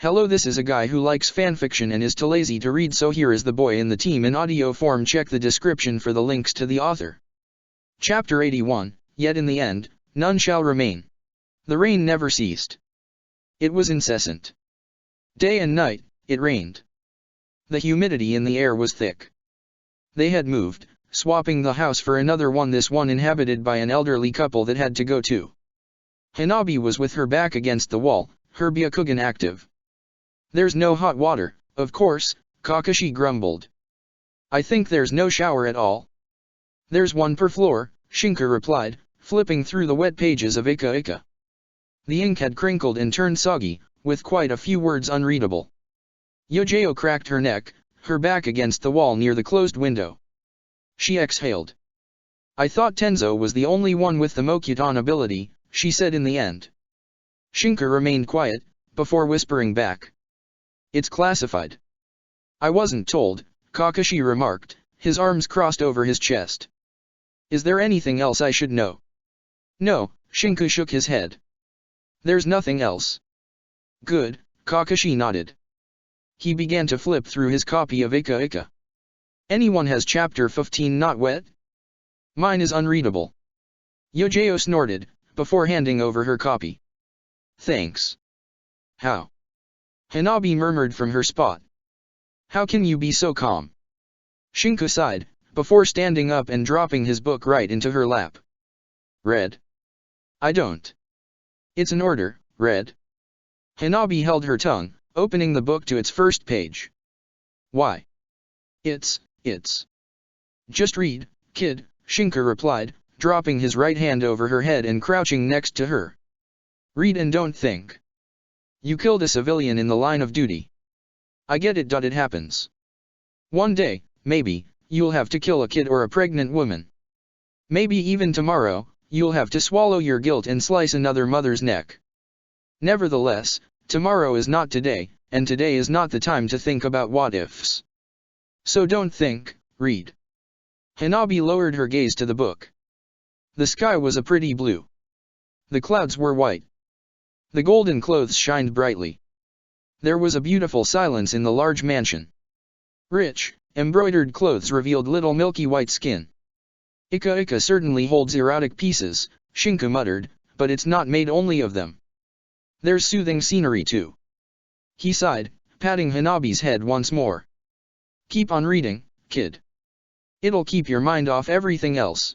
Hello, this is a guy who likes fanfiction and is too lazy to read, so here is the boy in the team in audio form. Check the description for the links to the author. Chapter 81, Yet in the end, none shall remain. The rain never ceased. It was incessant. Day and night, it rained. The humidity in the air was thick. They had moved, swapping the house for another one, this one inhabited by an elderly couple that had to go too. Hanabi was with her back against the wall, her Byakugan active. There's no hot water, of course, Kakashi grumbled. I think there's no shower at all. There's one per floor, Shinka replied, flipping through the wet pages of Ika Ika. The ink had crinkled and turned soggy, with quite a few words unreadable. Yojeo cracked her neck, her back against the wall near the closed window. She exhaled. I thought Tenzo was the only one with the Mokuton ability, she said in the end. Shinka remained quiet, before whispering back. It's classified. I wasn't told, Kakashi remarked, his arms crossed over his chest. Is there anything else I should know? No, Shinka shook his head. There's nothing else. Good, Kakashi nodded. He began to flip through his copy of Ika Ika. Anyone has chapter 15 not wet? Mine is unreadable. Yojeo snorted, before handing over her copy. Thanks. How? Hanabi murmured from her spot. How can you be so calm? Shinka sighed, before standing up and dropping his book right into her lap. Read. I don't. It's an order, read. Hanabi held her tongue, opening the book to its first page. Why? It's. Just read, kid, Shinka replied, dropping his right hand over her head and crouching next to her. Read and don't think. You killed a civilian in the line of duty. I get it. It happens. One day, maybe, you'll have to kill a kid or a pregnant woman. Maybe even tomorrow, you'll have to swallow your guilt and slice another mother's neck. Nevertheless, tomorrow is not today, and today is not the time to think about what-ifs. So don't think, read. Hanabi lowered her gaze to the book. The sky was a pretty blue. The clouds were white. The golden clothes shined brightly. There was a beautiful silence in the large mansion. Rich, embroidered clothes revealed little milky white skin. Ika Ika certainly holds erotic pieces, Shinka muttered, but it's not made only of them. There's soothing scenery too. He sighed, patting Hanabi's head once more. Keep on reading, kid. It'll keep your mind off everything else.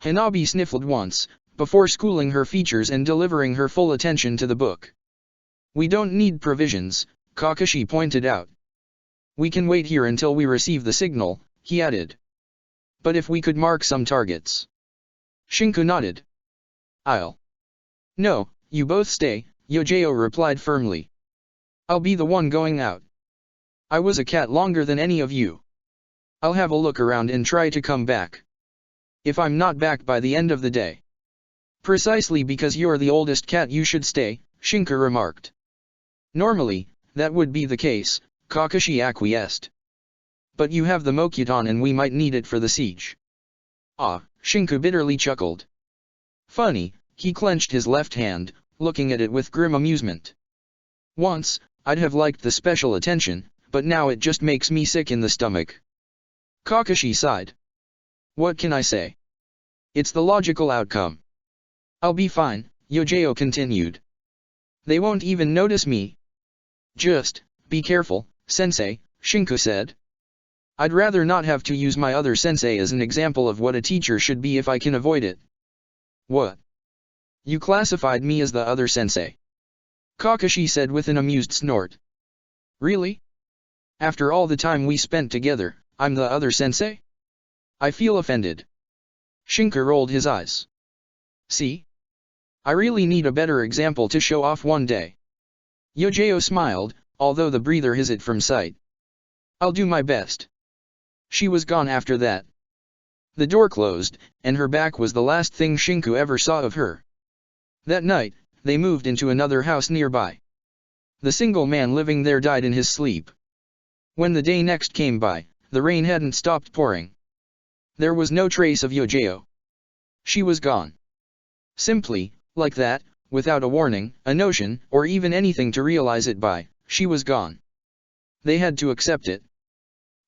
Hanabi sniffled once, before schooling her features and delivering her full attention to the book. We don't need provisions, Kakashi pointed out. We can wait here until we receive the signal, he added. But if we could mark some targets. Shinka nodded. No, you both stay, Yojeo replied firmly. I'll be the one going out. I was a cat longer than any of you. I'll have a look around and try to come back. If I'm not back by the end of the day. Precisely because you're the oldest cat you should stay, Shinka remarked. Normally, that would be the case, Kakashi acquiesced. But you have the Mokuton and we might need it for the siege. Ah, Shinka bitterly chuckled. Funny, he clenched his left hand, looking at it with grim amusement. Once, I'd have liked the special attention, but now it just makes me sick in the stomach. Kakashi sighed. What can I say? It's the logical outcome. I'll be fine, Yojeo continued. They won't even notice me. Just, be careful, sensei, Shinka said. I'd rather not have to use my other sensei as an example of what a teacher should be if I can avoid it. What? You classified me as the other sensei? Kakashi said with an amused snort. Really? After all the time we spent together, I'm the other sensei? I feel offended. Shinka rolled his eyes. See? I really need a better example to show off one day. Yojeo smiled, although the breather hid it from sight. I'll do my best. She was gone after that. The door closed, and her back was the last thing Shinku ever saw of her. That night, they moved into another house nearby. The single man living there died in his sleep. When the day next came by, the rain hadn't stopped pouring. There was no trace of Yojeo. She was gone. Simply, like that, without a warning, a notion, or even anything to realize it by, She was gone. They had to accept it.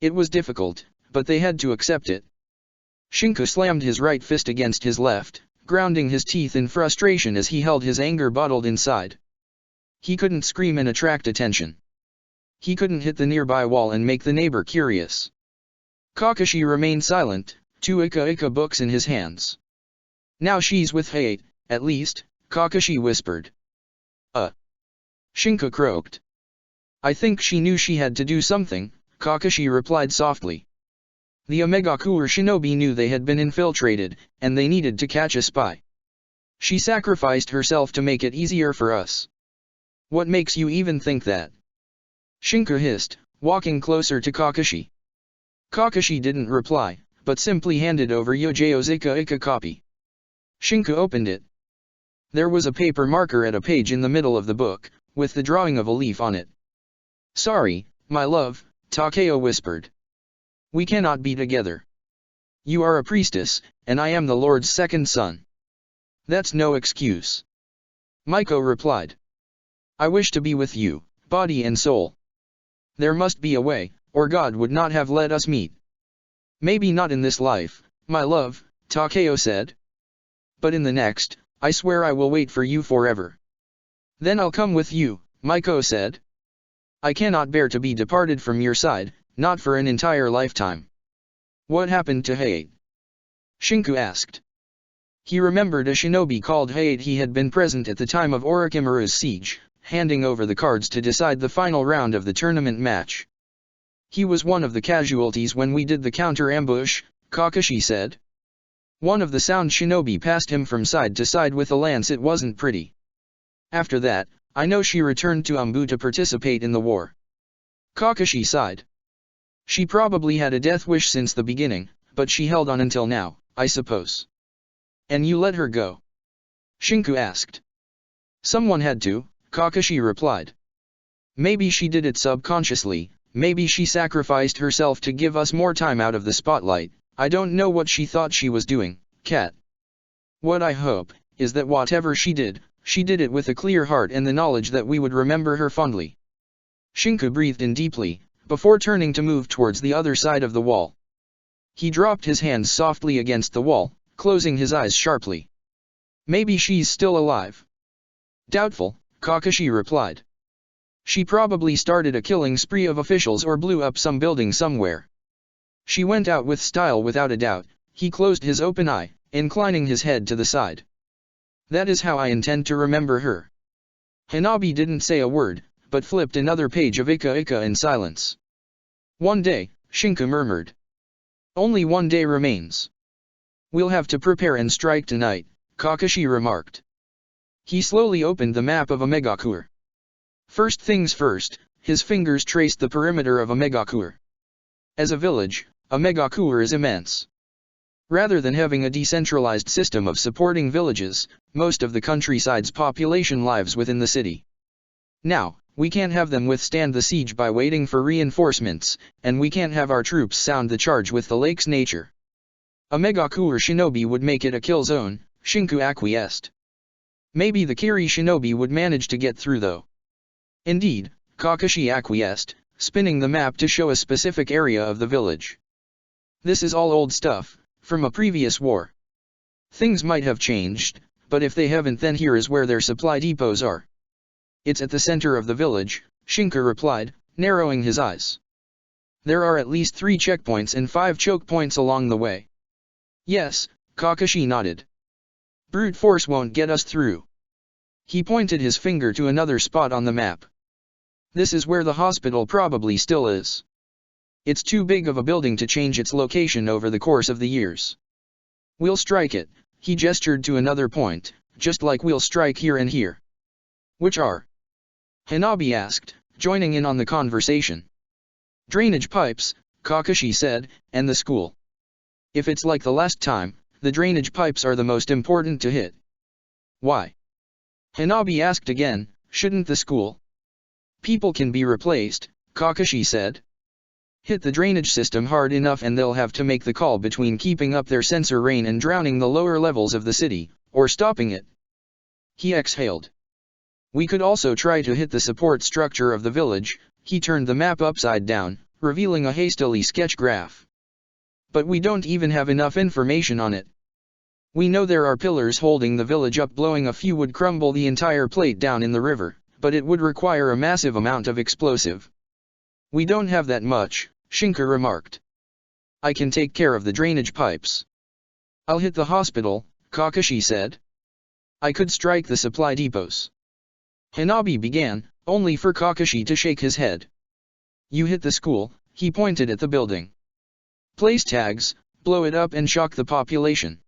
It was difficult, but they had to accept it. Shinku slammed his right fist against his left, grounding his teeth in frustration as he held his anger bottled inside. He couldn't scream and attract attention. He couldn't hit the nearby wall and make the neighbor curious. Kakashi remained silent, 2 Ika books in his hands. Now she's with Hayate, at least, Kakashi whispered. Shinku croaked. I think she knew she had to do something, Kakashi replied softly. The Omegakure shinobi knew they had been infiltrated, and they needed to catch a spy. She sacrificed herself to make it easier for us. What makes you even think that? Shinku hissed, walking closer to Kakashi. Kakashi didn't reply, but simply handed over Yojo's Ika copy. Shinku opened it. There was a paper marker at a page in the middle of the book, with the drawing of a leaf on it. Sorry, my love, Takeo whispered. We cannot be together. You are a priestess, and I am the Lord's second son. That's no excuse. Maiko replied. I wish to be with you, body and soul. There must be a way, or God would not have let us meet. Maybe not in this life, my love, Takeo said. But in the next, I swear I will wait for you forever. Then I'll come with you, Maiko said. I cannot bear to be departed from your side, not for an entire lifetime. What happened to Hayate? Shinku asked. He remembered a shinobi called Hayate. He had been present at the time of Orochimaru's siege, handing over the cards to decide the final round of the tournament match. He was one of the casualties when we did the counter-ambush, Kakashi said. One of the sound shinobi passed him from side to side with a lance. It wasn't pretty. After that, I know she returned to Ambu to participate in the war. Kakashi sighed. She probably had a death wish since the beginning, but she held on until now, I suppose. And you let her go? Shinku asked. Someone had to, Kakashi replied. Maybe she did it subconsciously, maybe she sacrificed herself to give us more time out of the spotlight. I don't know what she thought she was doing, cat. What I hope, is that whatever she did it with a clear heart and the knowledge that we would remember her fondly. Shinku breathed in deeply, before turning to move towards the other side of the wall. He dropped his hands softly against the wall, closing his eyes sharply. Maybe she's still alive. Doubtful, Kakashi replied. She probably started a killing spree of officials or blew up some building somewhere. She went out with style without a doubt. He closed his open eye, inclining his head to the side. That is how I intend to remember her. Hanabi didn't say a word, but flipped another page of Ika in silence. One day, Shinku murmured. Only one day remains. We'll have to prepare and strike tonight, Kakashi remarked. He slowly opened the map of Omegakure. First things first, his fingers traced the perimeter of Omegakure. As a village, Omegakure is immense. Rather than having a decentralized system of supporting villages, most of the countryside's population lives within the city. Now, we can't have them withstand the siege by waiting for reinforcements, and we can't have our troops sound the charge with the lake's nature. Omegakure shinobi would make it a kill zone, Shinku acquiesced. Maybe the Kiri shinobi would manage to get through though. Indeed, Kakashi acquiesced, spinning the map to show a specific area of the village. This is all old stuff, from a previous war. Things might have changed, but if they haven't, then here is where their supply depots are. It's at the center of the village, Shinku replied, narrowing his eyes. There are at least 3 checkpoints and 5 choke points along the way. Yes, Kakashi nodded. Brute force won't get us through. He pointed his finger to another spot on the map. This is where the hospital probably still is. It's too big of a building to change its location over the course of the years. We'll strike it, he gestured to another point, just like we'll strike here and here. Which are? Hanabi asked, joining in on the conversation. Drainage pipes, Kakashi said, and the school. If it's like the last time, the drainage pipes are the most important to hit. Why? Hanabi asked again, shouldn't the school? People can be replaced, Kakashi said. Hit the drainage system hard enough and they'll have to make the call between keeping up their sensor rain and drowning the lower levels of the city, or stopping it. He exhaled. We could also try to hit the support structure of the village. He turned the map upside down, revealing a hastily sketched graph. But we don't even have enough information on it. We know there are pillars holding the village up. Blowing a few would crumble the entire plate down in the river, but it would require a massive amount of explosive. We don't have that much, Shinku remarked. I can take care of the drainage pipes. I'll hit the hospital, Kakashi said. I could strike the supply depots. Hanabi began, only for Kakashi to shake his head. You hit the school, he pointed at the building. Place tags, blow it up and shock the population.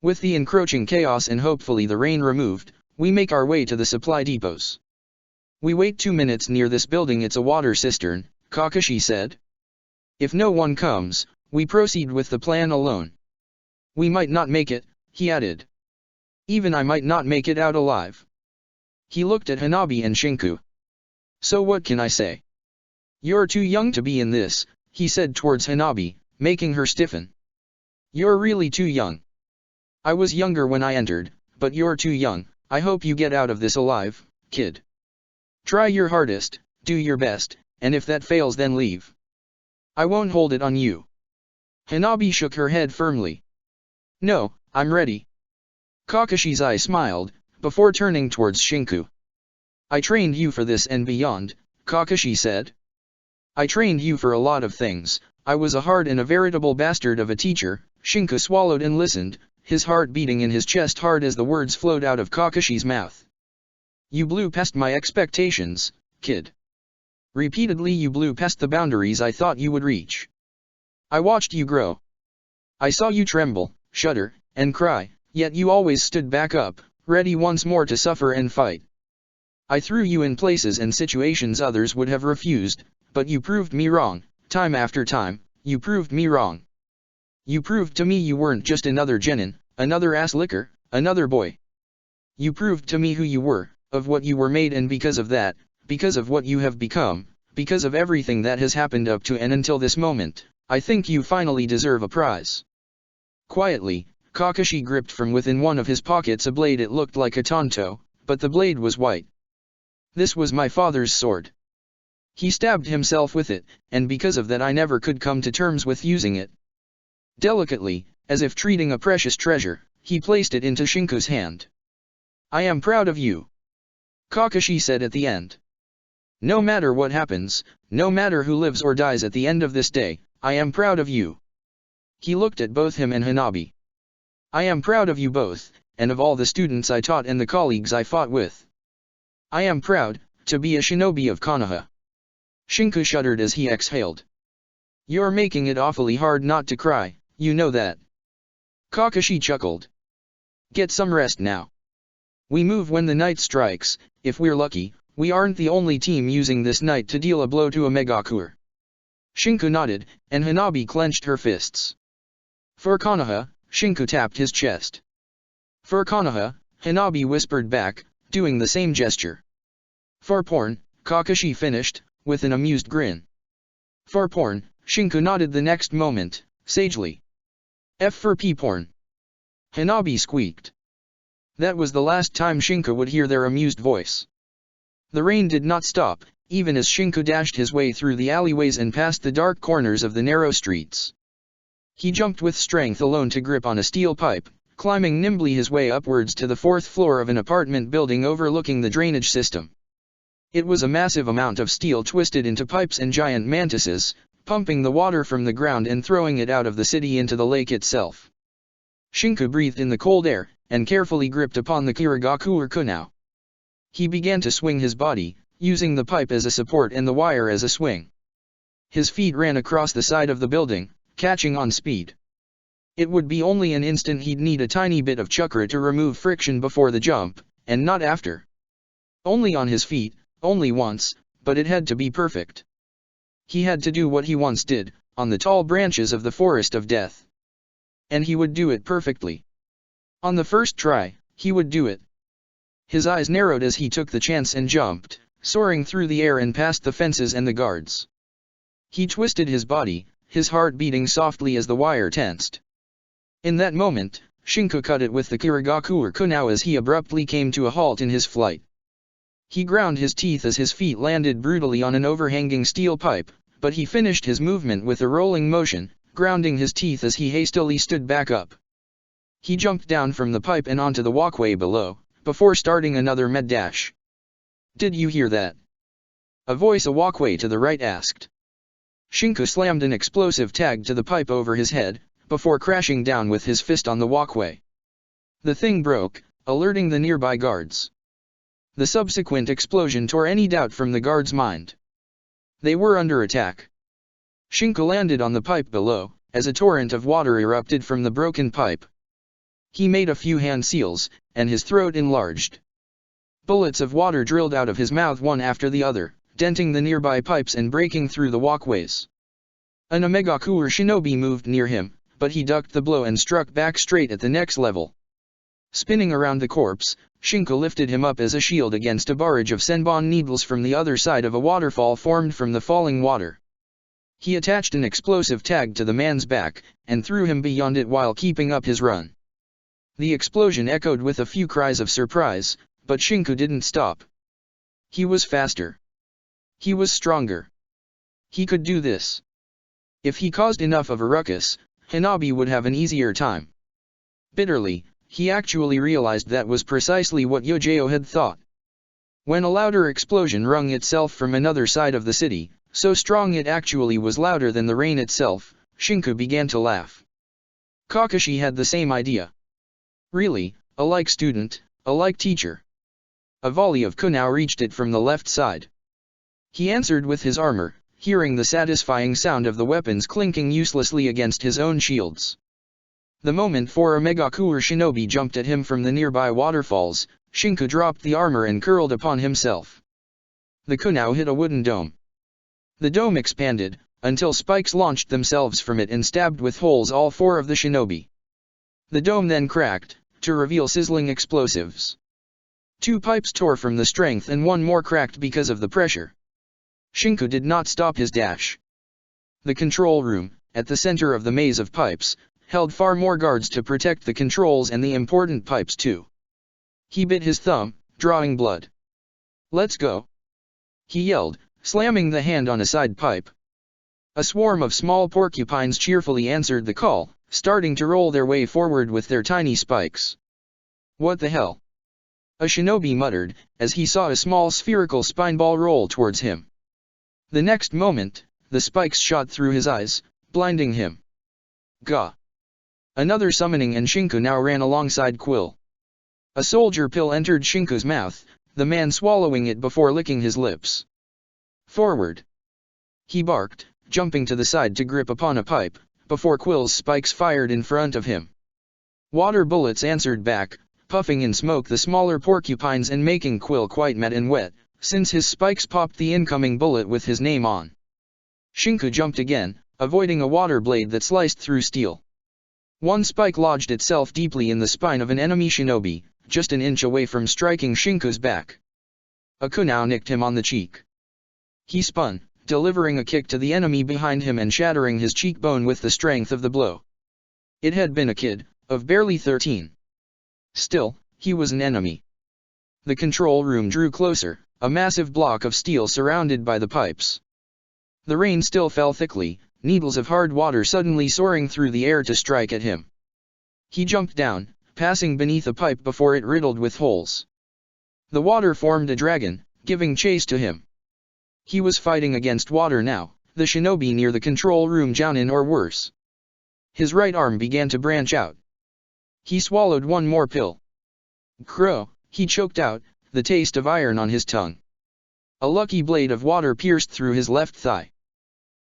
With the encroaching chaos and hopefully the rain removed, we make our way to the supply depots. We wait 2 minutes near this building. It's a water cistern, Kakashi said. If no one comes, we proceed with the plan alone. We might not make it, he added. Even I might not make it out alive. He looked at Hanabi and Shinku. So what can I say? You're too young to be in this, he said towards Hanabi, making her stiffen. You're really too young. I was younger when I entered, but you're too young. I hope you get out of this alive, kid. Try your hardest, do your best, and if that fails then leave. I won't hold it on you. Hanabi shook her head firmly. No, I'm ready. Kakashi's eye smiled, before turning towards Shinku. I trained you for this and beyond, Kakashi said. I trained you for a lot of things. I was a hard and a veritable bastard of a teacher. Shinku swallowed and listened, his heart beating in his chest hard as the words flowed out of Kakashi's mouth. You blew past my expectations, kid. Repeatedly you blew past the boundaries I thought you would reach. I watched you grow. I saw you tremble, shudder, and cry, yet you always stood back up, ready once more to suffer and fight. I threw you in places and situations others would have refused, but you proved me wrong, time after time, you proved me wrong. You proved to me you weren't just another genin, another ass licker, another boy. You proved to me who you were, of what you were made, and because of that, because of what you have become, because of everything that has happened up to and until this moment, I think you finally deserve a prize. Quietly, Kakashi gripped from within one of his pockets a blade. It looked like a tanto, but the blade was white. This was my father's sword. He stabbed himself with it, and because of that I never could come to terms with using it. Delicately, as if treating a precious treasure, he placed it into Shinku's hand. I am proud of you, Kakashi said at the end. No matter what happens, no matter who lives or dies at the end of this day, I am proud of you. He looked at both him and Hanabi. I am proud of you both, and of all the students I taught and the colleagues I fought with. I am proud to be a shinobi of Konoha. Shinku shuddered as he exhaled. You're making it awfully hard not to cry, you know that. Kakashi chuckled. Get some rest now. We move when the night strikes. If we're lucky, we aren't the only team using this night to deal a blow to a Megakure. Shinku nodded, and Hanabi clenched her fists. For Konoha, Shinku tapped his chest. For Konoha, Hanabi whispered back, doing the same gesture. For porn, Kakashi finished, with an amused grin. For porn, Shinku nodded the next moment, sagely. F for P-porn. Hanabi squeaked. That was the last time Shinku would hear their amused voice. The rain did not stop, even as Shinku dashed his way through the alleyways and past the dark corners of the narrow streets. He jumped with strength alone to grip on a steel pipe, climbing nimbly his way upwards to the 4th floor of an apartment building overlooking the drainage system. It was a massive amount of steel twisted into pipes and giant mantises, pumping the water from the ground and throwing it out of the city into the lake itself. Shinku breathed in the cold air, and carefully gripped upon the Kirigakure Kunao. He began to swing his body, using the pipe as a support and the wire as a swing. His feet ran across the side of the building, catching on speed. It would be only an instant. He'd need a tiny bit of chakra to remove friction before the jump, and not after. Only on his feet, only once, but it had to be perfect. He had to do what he once did, on the tall branches of the forest of death. And he would do it perfectly. On the first try, he would do it. His eyes narrowed as he took the chance and jumped, soaring through the air and past the fences and the guards. He twisted his body, his heart beating softly as the wire tensed. In that moment, Shinku cut it with the Kirigakure Kunao as he abruptly came to a halt in his flight. He ground his teeth as his feet landed brutally on an overhanging steel pipe, but he finished his movement with a rolling motion, grounding his teeth as he hastily stood back up. He jumped down from the pipe and onto the walkway below, before starting another med dash. "Did you hear that?" a voice a walkway to the right asked. Shinku slammed an explosive tag to the pipe over his head, before crashing down with his fist on the walkway. The thing broke, alerting the nearby guards. The subsequent explosion tore any doubt from the guards' mind. They were under attack. Shinku landed on the pipe below, as a torrent of water erupted from the broken pipe. He made a few hand seals, and his throat enlarged. Bullets of water drilled out of his mouth one after the other, denting the nearby pipes and breaking through the walkways. An Omegakure shinobi moved near him, but he ducked the blow and struck back straight at the next level. Spinning around the corpse, Shinku lifted him up as a shield against a barrage of senbon needles from the other side of a waterfall formed from the falling water. He attached an explosive tag to the man's back, and threw him beyond it while keeping up his run. The explosion echoed with a few cries of surprise, but Shinku didn't stop. He was faster. He was stronger. He could do this. If he caused enough of a ruckus, Hanabi would have an easier time. Bitterly, he actually realized that was precisely what Yojao had thought. When a louder explosion rung itself from another side of the city, so strong it actually was louder than the rain itself, Shinku began to laugh. Kakashi had the same idea. Really, a like student, a like teacher. A volley of kunao reached it from the left side. He answered with his armor, hearing the satisfying sound of the weapons clinking uselessly against his own shields. The moment four Omegakure shinobi jumped at him from the nearby waterfalls, Shinku dropped the armor and curled upon himself. The kunao hit a wooden dome. The dome expanded, until spikes launched themselves from it and stabbed with holes all four of the shinobi. The dome then cracked, to reveal sizzling explosives. Two pipes tore from the strength and one more cracked because of the pressure. Shinku did not stop his dash. The control room, at the center of the maze of pipes, held far more guards to protect the controls and the important pipes too. He bit his thumb, drawing blood. "Let's go!" he yelled, slamming the hand on a side pipe. A swarm of small porcupines cheerfully answered the call, starting to roll their way forward with their tiny spikes. "What the hell?" a shinobi muttered, as he saw a small spherical spine ball roll towards him. The next moment, the spikes shot through his eyes, blinding him. Gah! Another summoning and Shinku now ran alongside Quill. A soldier pill entered Shinku's mouth, the man swallowing it before licking his lips. "Forward!" he barked, jumping to the side to grip upon a pipe, before Quill's spikes fired in front of him. Water bullets answered back, puffing in smoke the smaller porcupines and making Quill quite mad and wet, since his spikes popped the incoming bullet with his name on. Shinku jumped again, avoiding a water blade that sliced through steel. One spike lodged itself deeply in the spine of an enemy shinobi, just an inch away from striking Shinku's back. A kunao nicked him on the cheek. He spun, delivering a kick to the enemy behind him and shattering his cheekbone with the strength of the blow. It had been a kid, of barely 13. Still, he was an enemy. The control room drew closer, a massive block of steel surrounded by the pipes. The rain still fell thickly, needles of hard water suddenly soaring through the air to strike at him. He jumped down, passing beneath a pipe before it riddled with holes. The water formed a dragon, giving chase to him. He was fighting against water now, the shinobi near the control room jounin or worse. His right arm began to branch out. He swallowed one more pill. Crow, he choked out, the taste of iron on his tongue. A lucky blade of water pierced through his left thigh.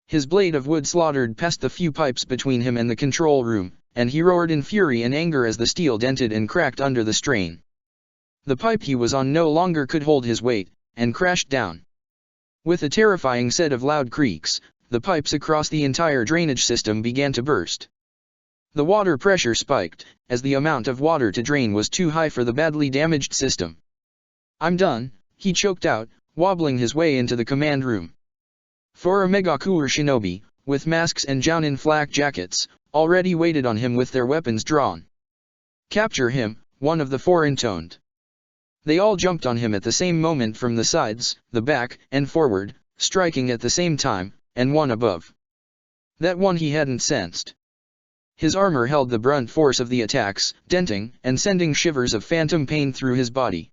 His blade of wood slaughtered past the few pipes between him and the control room, and he roared in fury and anger as the steel dented and cracked under the strain. The pipe he was on no longer could hold his weight, and crashed down. With a terrifying set of loud creaks, the pipes across the entire drainage system began to burst. The water pressure spiked, as the amount of water to drain was too high for the badly damaged system. "I'm done," he choked out, wobbling his way into the command room. Four Omegakure shinobi, with masks and jounin flak jackets, already waited on him with their weapons drawn. "Capture him," one of the four intoned. They all jumped on him at the same moment from the sides, the back, and forward, striking at the same time, and one above. That one he hadn't sensed. His armor held the brunt force of the attacks, denting and sending shivers of phantom pain through his body.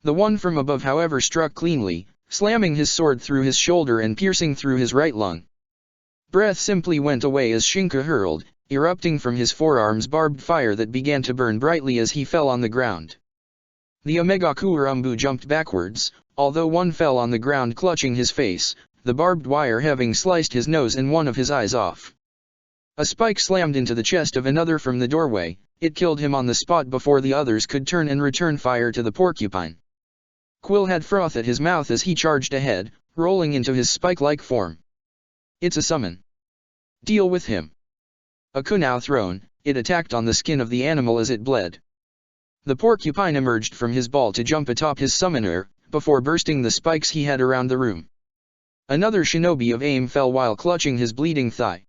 The one from above however struck cleanly, slamming his sword through his shoulder and piercing through his right lung. Breath simply went away as Shinka hurled, erupting from his forearms barbed fire that began to burn brightly as he fell on the ground. The Omegaku Umbu jumped backwards, although one fell on the ground clutching his face, the barbed wire having sliced his nose and one of his eyes off. A spike slammed into the chest of another from the doorway, it killed him on the spot before the others could turn and return fire to the porcupine. Quill had froth at his mouth as he charged ahead, rolling into his spike-like form. It's a summon. Deal with him. A kunai thrown, it attacked on the skin of the animal as it bled. The porcupine emerged from his ball to jump atop his summoner, before bursting the spikes he had around the room. Another shinobi of aim fell while clutching his bleeding thigh.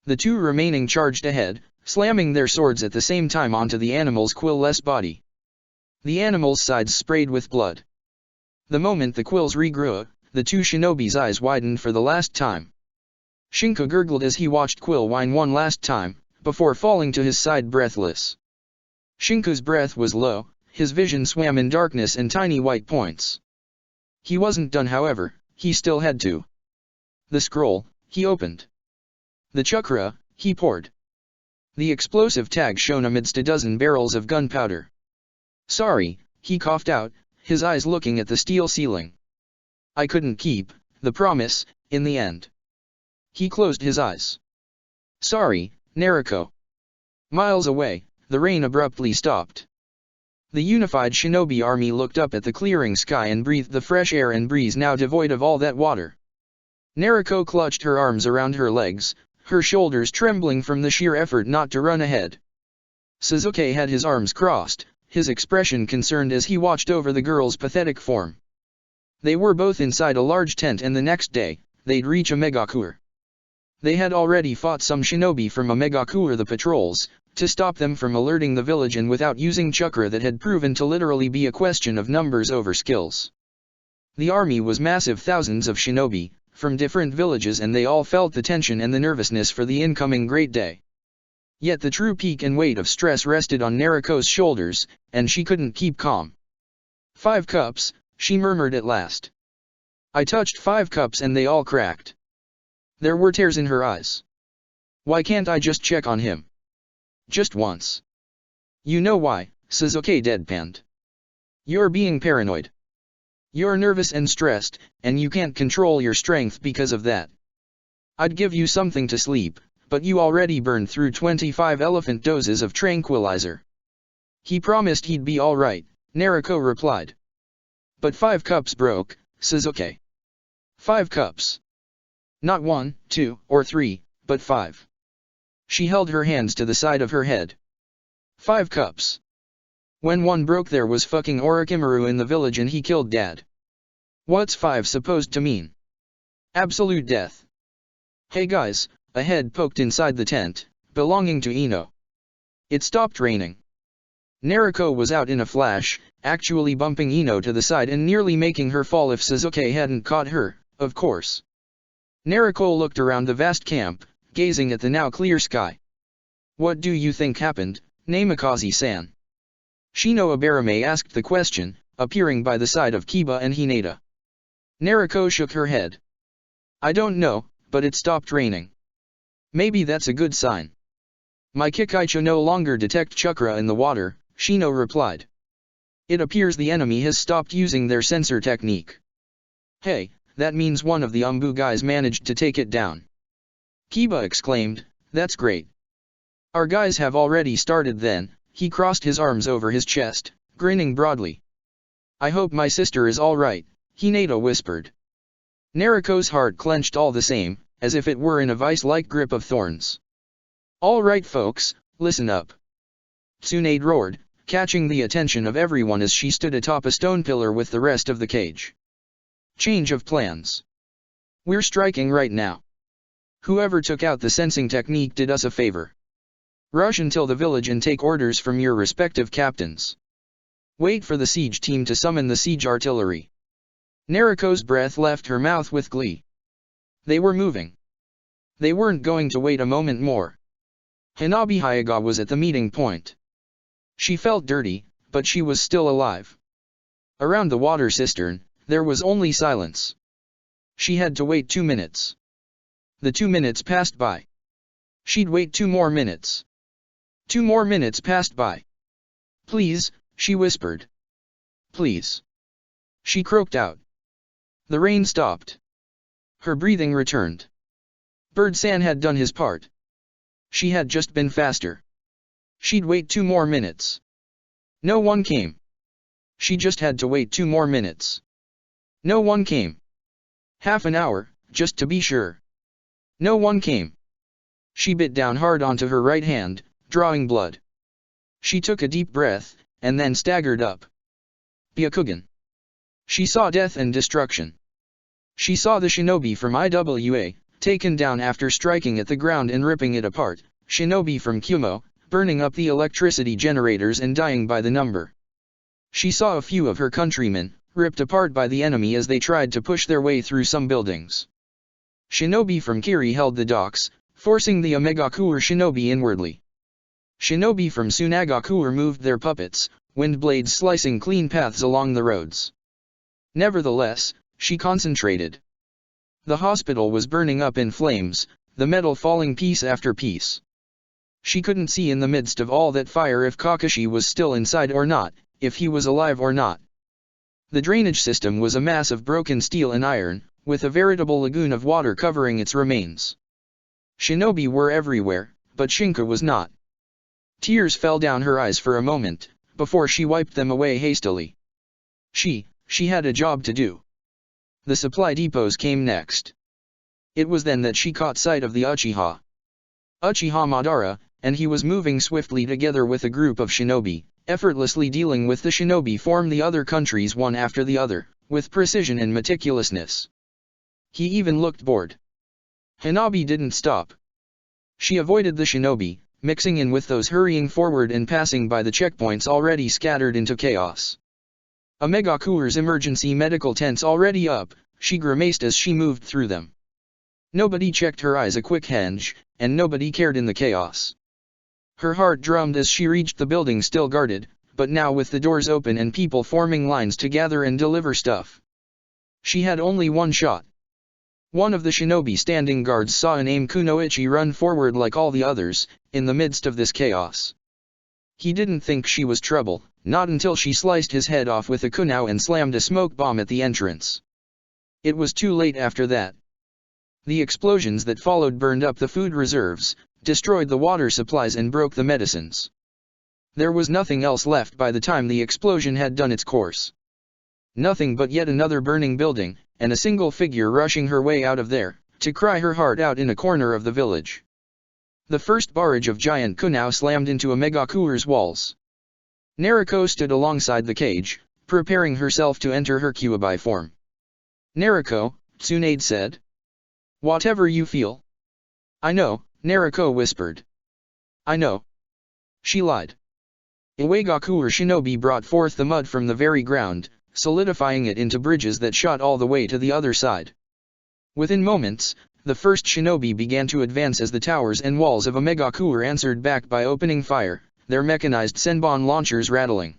The two remaining charged ahead, slamming their swords at the same time onto the animal's quill-less body. The animal's sides sprayed with blood. The moment the quills regrew, the two shinobi's eyes widened for the last time. Shinka gurgled as he watched Quill whine one last time, before falling to his side breathless. Shinka's breath was low, his vision swam in darkness and tiny white points. He wasn't done however, he still had to. The scroll, he opened. The chakra, he poured. The explosive tag shone amidst a dozen barrels of gunpowder. Sorry, he coughed out, his eyes looking at the steel ceiling. I couldn't keep the promise, in the end. He closed his eyes. Sorry, Nariko. Miles away, the rain abruptly stopped. The unified shinobi army looked up at the clearing sky and breathed the fresh air and breeze now devoid of all that water. Nariko clutched her arms around her legs, her shoulders trembling from the sheer effort not to run ahead. Sasuke had his arms crossed, his expression concerned as he watched over the girl's pathetic form. They were both inside a large tent and the next day, they'd reach Omegaku. They had already fought some shinobi from Omegaku the patrols, to stop them from alerting the village and without using chakra that had proven to literally be a question of numbers over skills. The army was massive, thousands of shinobi, from different villages, and they all felt the tension and the nervousness for the incoming great day. Yet the true peak and weight of stress rested on Nariko's shoulders, and she couldn't keep calm. 5 cups, she murmured at last. I touched 5 cups and they all cracked. There were tears in her eyes. Why can't I just check on him? Just once. You know why, Sasuke deadpanned. You're being paranoid. You're nervous and stressed, and you can't control your strength because of that. I'd give you something to sleep, but you already burned through 25 elephant doses of tranquilizer. He promised he'd be alright, Nariko replied. But 5 cups broke, Sasuke. 5 cups. Not 1, 2, or 3, but 5. She held her hands to the side of her head. 5 cups. When one broke, there was fucking Orochimaru in the village and he killed Dad. What's 5 supposed to mean? Absolute death. Hey guys, a head poked inside the tent, belonging to Ino. It stopped raining. Nariko was out in a flash, actually bumping Ino to the side and nearly making her fall if Sasuke hadn't caught her, of course. Nariko looked around the vast camp, gazing at the now clear sky. What do you think happened, Namikaze-san? Shino Abarame asked the question, appearing by the side of Kiba and Hinata. Nariko shook her head. I don't know, but it stopped raining. Maybe that's a good sign. My Kikaicha no longer detect chakra in the water, Shino replied. It appears the enemy has stopped using their sensor technique. Hey, that means one of the Umbu guys managed to take it down. Kiba exclaimed, that's great. Our guys have already started then. He crossed his arms over his chest, grinning broadly. I hope my sister is all right, Hinata whispered. Nariko's heart clenched all the same, as if it were in a vice-like grip of thorns. All right folks, listen up. Tsunade roared, catching the attention of everyone as she stood atop a stone pillar with the rest of the cage. Change of plans. We're striking right now. Whoever took out the sensing technique did us a favor. Rush until the village and take orders from your respective captains. Wait for the siege team to summon the siege artillery. Nariko's breath left her mouth with glee. They were moving. They weren't going to wait a moment more. Hanabi Hyuga was at the meeting point. She felt dirty, but she was still alive. Around the water cistern, there was only silence. She had to wait 2 minutes. The 2 minutes passed by. She'd wait 2 more minutes. 2 more minutes passed by. Please, she whispered. Please. She croaked out. The rain stopped. Her breathing returned. Bird-san had done his part. She had just been faster. She'd wait 2 more minutes. No one came. She just had to wait 2 more minutes. No one came. Half an hour, just to be sure. No one came. She bit down hard onto her right hand, drawing blood. She took a deep breath, and then staggered up. Byakugan. She saw death and destruction. She saw the shinobi from IWA, taken down after striking at the ground and ripping it apart, shinobi from Kumo, burning up the electricity generators and dying by the number. She saw a few of her countrymen, ripped apart by the enemy as they tried to push their way through some buildings. Shinobi from Kiri held the docks, forcing the Omegakuur shinobi inwardly. Shinobi from Sunagakuur moved their puppets, wind blades slicing clean paths along the roads. Nevertheless, she concentrated. The hospital was burning up in flames, the metal falling piece after piece. She couldn't see in the midst of all that fire if Kakashi was still inside or not, if he was alive or not. The drainage system was a mass of broken steel and iron, with a veritable lagoon of water covering its remains. Shinobi were everywhere, but Shinka was not. Tears fell down her eyes for a moment, before she wiped them away hastily. She had a job to do. The supply depots came next. It was then that she caught sight of the Uchiha. Uchiha Madara, and he was moving swiftly together with a group of shinobi, effortlessly dealing with the shinobi from the other countries one after the other, with precision and meticulousness. He even looked bored. Hanabi didn't stop. She avoided the shinobi, mixing in with those hurrying forward and passing by the checkpoints already scattered into chaos. Omegakuur's emergency medical tents already up, she grimaced as she moved through them. Nobody checked her eyes a quick henge, and nobody cared in the chaos. Her heart drummed as she reached the building still guarded, but now with the doors open and people forming lines to gather and deliver stuff. She had only one shot. One of the shinobi standing guards saw an aim Kunoichi run forward like all the others, in the midst of this chaos. He didn't think she was trouble, not until she sliced his head off with a kunao and slammed a smoke bomb at the entrance. It was too late after that. The explosions that followed burned up the food reserves, destroyed the water supplies and broke the medicines. There was nothing else left by the time the explosion had done its course. Nothing but yet another burning building, and a single figure rushing her way out of there, to cry her heart out in a corner of the village. The first barrage of giant kunao slammed into Omegakuur's walls. Nariko stood alongside the cage, preparing herself to enter her Kyuubi form. "Nariko," Tsunade said. "Whatever you feel." "I know," Nariko whispered. "I know." She lied. Iwagakuur shinobi brought forth the mud from the very ground, solidifying it into bridges that shot all the way to the other side. Within moments, the first shinobi began to advance as the towers and walls of Omegakuur answered back by opening fire, their mechanized senbon launchers rattling.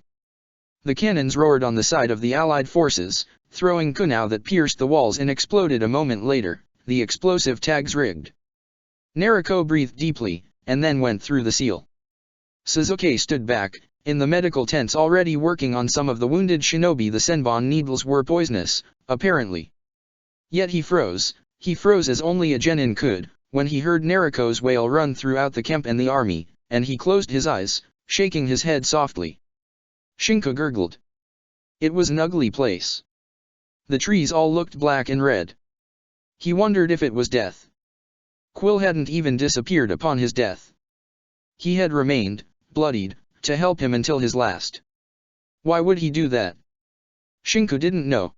The cannons roared on the side of the allied forces, throwing kunao that pierced the walls and exploded a moment later, the explosive tags rigged. Nariko breathed deeply, and then went through the seal. Suzuki stood back, in the medical tents already working on some of the wounded shinobi. The senbon needles were poisonous, apparently. Yet he froze as only a genin could, when he heard Nariko's wail run throughout the camp and the army, and he closed his eyes, shaking his head softly. Shinka gurgled. It was an ugly place. The trees all looked black and red. He wondered if it was death. Quill hadn't even disappeared upon his death. He had remained, bloodied, to help him until his last. Why would he do that? Shinka didn't know.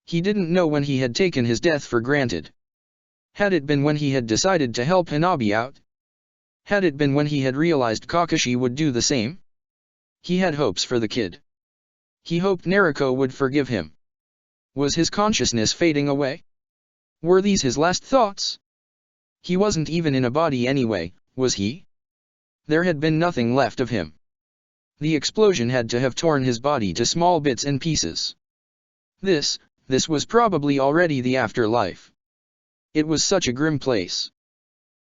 He didn't know when he had taken his death for granted. Had it been when he had decided to help Hanabi out? Had it been when he had realized Kakashi would do the same? He had hopes for the kid. He hoped Nariko would forgive him. Was his consciousness fading away? Were these his last thoughts? He wasn't even in a body anyway, was he? There had been nothing left of him. The explosion had to have torn his body to small bits and pieces. This was probably already the afterlife. It was such a grim place.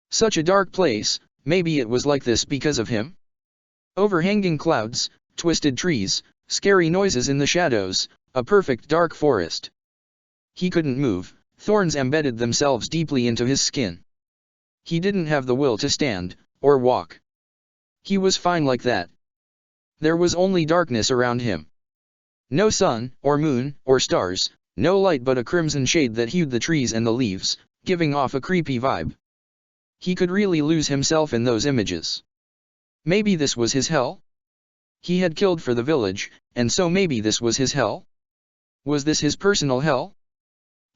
Such a dark place. Maybe it was like this because of him? Overhanging clouds, twisted trees, scary noises in the shadows, a perfect dark forest. He couldn't move, thorns embedded themselves deeply into his skin. He didn't have the will to stand, or walk. He was fine like that. There was only darkness around him. No sun, or moon, or stars, no light but a crimson shade that hued the trees and the leaves, giving off a creepy vibe. He could really lose himself in those images. Maybe this was his hell? He had killed for the village, and so maybe this was his hell? Was this his personal hell?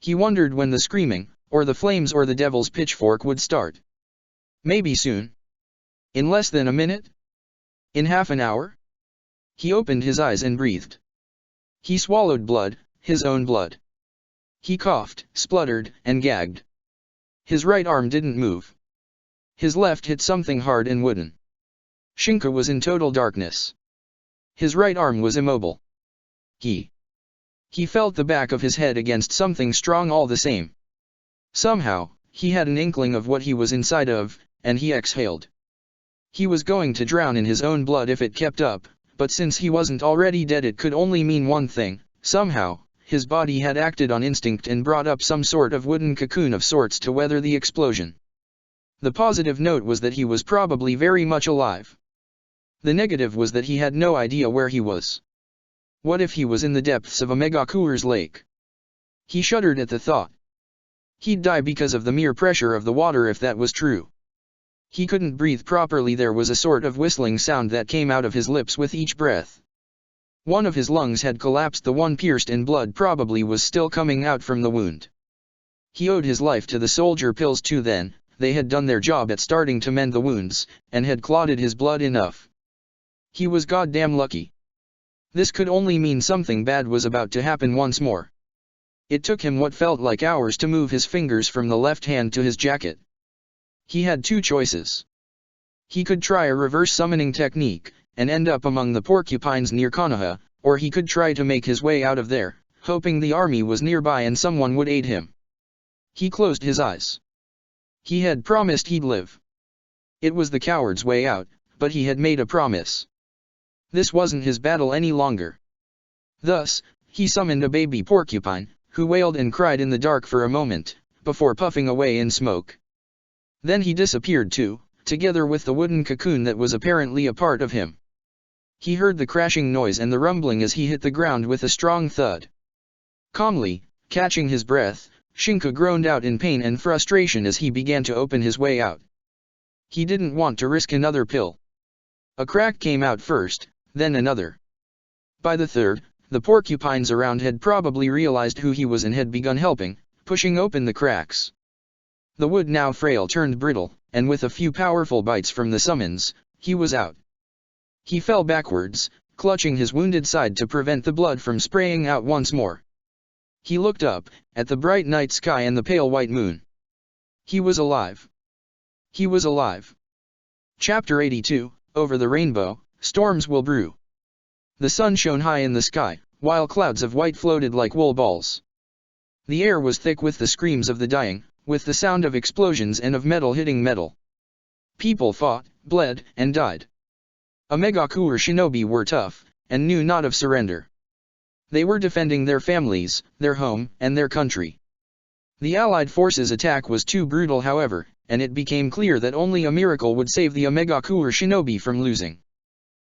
He wondered when the screaming, or the flames or the devil's pitchfork would start. Maybe soon. In less than a minute? In half an hour? He opened his eyes and breathed. He swallowed blood, his own blood. He coughed, spluttered, and gagged. His right arm didn't move. His left hit something hard and wooden. Shinka was in total darkness. His right arm was immobile. He felt the back of his head against something strong all the same. Somehow, he had an inkling of what he was inside of, and he exhaled. He was going to drown in his own blood if it kept up, but since he wasn't already dead it could only mean one thing. Somehow, his body had acted on instinct and brought up some sort of wooden cocoon of sorts to weather the explosion. The positive note was that he was probably very much alive. The negative was that he had no idea where he was. What if he was in the depths of a Megacour's lake? He shuddered at the thought. He'd die because of the mere pressure of the water if that was true. He couldn't breathe properly. There was a sort of whistling sound that came out of his lips with each breath. One of his lungs had collapsed, the one pierced in blood probably was still coming out from the wound. He owed his life to the soldier pills too then. They had done their job at starting to mend the wounds, and had clotted his blood enough. He was goddamn lucky. This could only mean something bad was about to happen once more. It took him what felt like hours to move his fingers from the left hand to his jacket. He had two choices. He could try a reverse summoning technique, and end up among the porcupines near Konoha, or he could try to make his way out of there, hoping the army was nearby and someone would aid him. He closed his eyes. He had promised he'd live. It was the coward's way out, but he had made a promise. This wasn't his battle any longer. Thus, he summoned a baby porcupine, who wailed and cried in the dark for a moment, before puffing away in smoke. Then he disappeared too, together with the wooden cocoon that was apparently a part of him. He heard the crashing noise and the rumbling as he hit the ground with a strong thud. Calmly, catching his breath, Shinka groaned out in pain and frustration as he began to open his way out. He didn't want to risk another pill. A crack came out first, then another. By the third, the porcupines around had probably realized who he was and had begun helping, pushing open the cracks. The wood, now frail, turned brittle, and with a few powerful bites from the summons, he was out. He fell backwards, clutching his wounded side to prevent the blood from spraying out once more. He looked up, at the bright night sky and the pale white moon. He was alive. He was alive. Chapter 82, Over the Rainbow, Storms Will Brew. The sun shone high in the sky, while clouds of white floated like wool balls. The air was thick with the screams of the dying, with the sound of explosions and of metal hitting metal. People fought, bled, and died. Omegaku shinobi were tough, and knew not of surrender. They were defending their families, their home, and their country. The Allied forces' attack was too brutal, however, and it became clear that only a miracle would save the Omegaku shinobi from losing.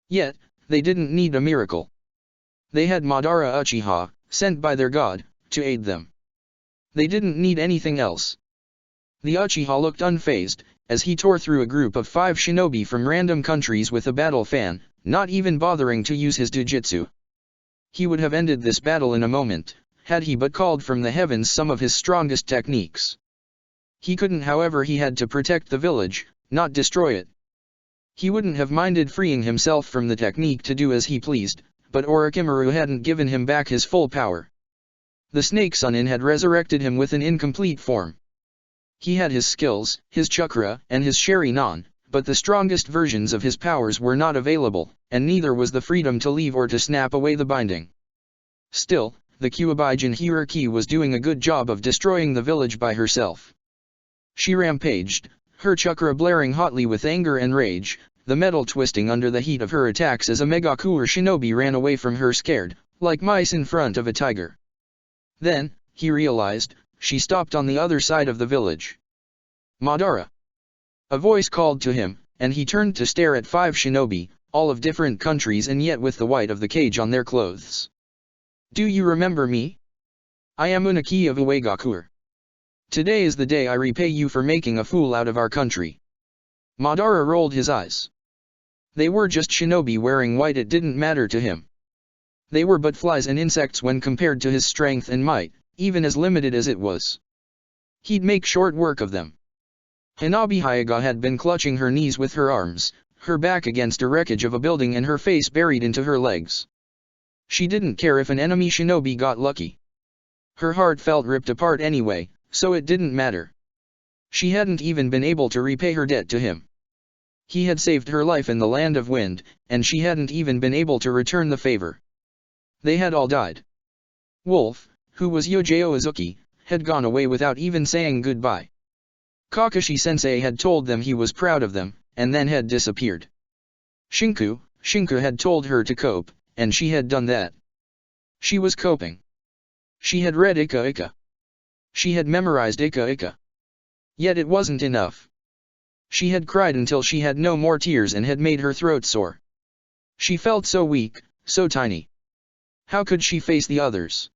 Yet, they didn't need a miracle. They had Madara Uchiha, sent by their god, to aid them. They didn't need anything else. The Uchiha looked unfazed, as he tore through a group of 5 shinobi from random countries with a battle fan, not even bothering to use his Dujutsu. He would have ended this battle in a moment, had he but called from the heavens some of his strongest techniques. He couldn't, however. He had to protect the village, not destroy it. He wouldn't have minded freeing himself from the technique to do as he pleased, but Orochimaru hadn't given him back his full power. The Snake Sunin had resurrected him with an incomplete form. He had his skills, his chakra, and his Sharingan, but the strongest versions of his powers were not available, and neither was the freedom to leave or to snap away the binding. Still, the Kyuubi Jinhuriki was doing a good job of destroying the village by herself. She rampaged, her chakra blaring hotly with anger and rage, the metal twisting under the heat of her attacks as a Megakure shinobi ran away from her scared, like mice in front of a tiger. Then, he realized, she stopped on the other side of the village. Madara. A voice called to him, and he turned to stare at 5 shinobi, all of different countries and yet with the white of the cage on their clothes. Do you remember me? I am Unaki of Uegakure. Today is the day I repay you for making a fool out of our country. Madara rolled his eyes. They were just shinobi wearing white, it didn't matter to him. They were but flies and insects when compared to his strength and might, even as limited as it was. He'd make short work of them. Hanabi Hyuga had been clutching her knees with her arms, her back against a wreckage of a building and her face buried into her legs. She didn't care if an enemy shinobi got lucky. Her heart felt ripped apart anyway, so it didn't matter. She hadn't even been able to repay her debt to him. He had saved her life in the Land of Wind, and she hadn't even been able to return the favor. They had all died. Wolf, who was Yojao Izuki, had gone away without even saying goodbye. Kakashi-sensei had told them he was proud of them, and then had disappeared. Shinku had told her to cope, and she had done that. She was coping. She had read Ika Ika. She had memorized Ika Ika. Yet it wasn't enough. She had cried until she had no more tears and had made her throat sore. She felt so weak, so tiny. How could she face the others?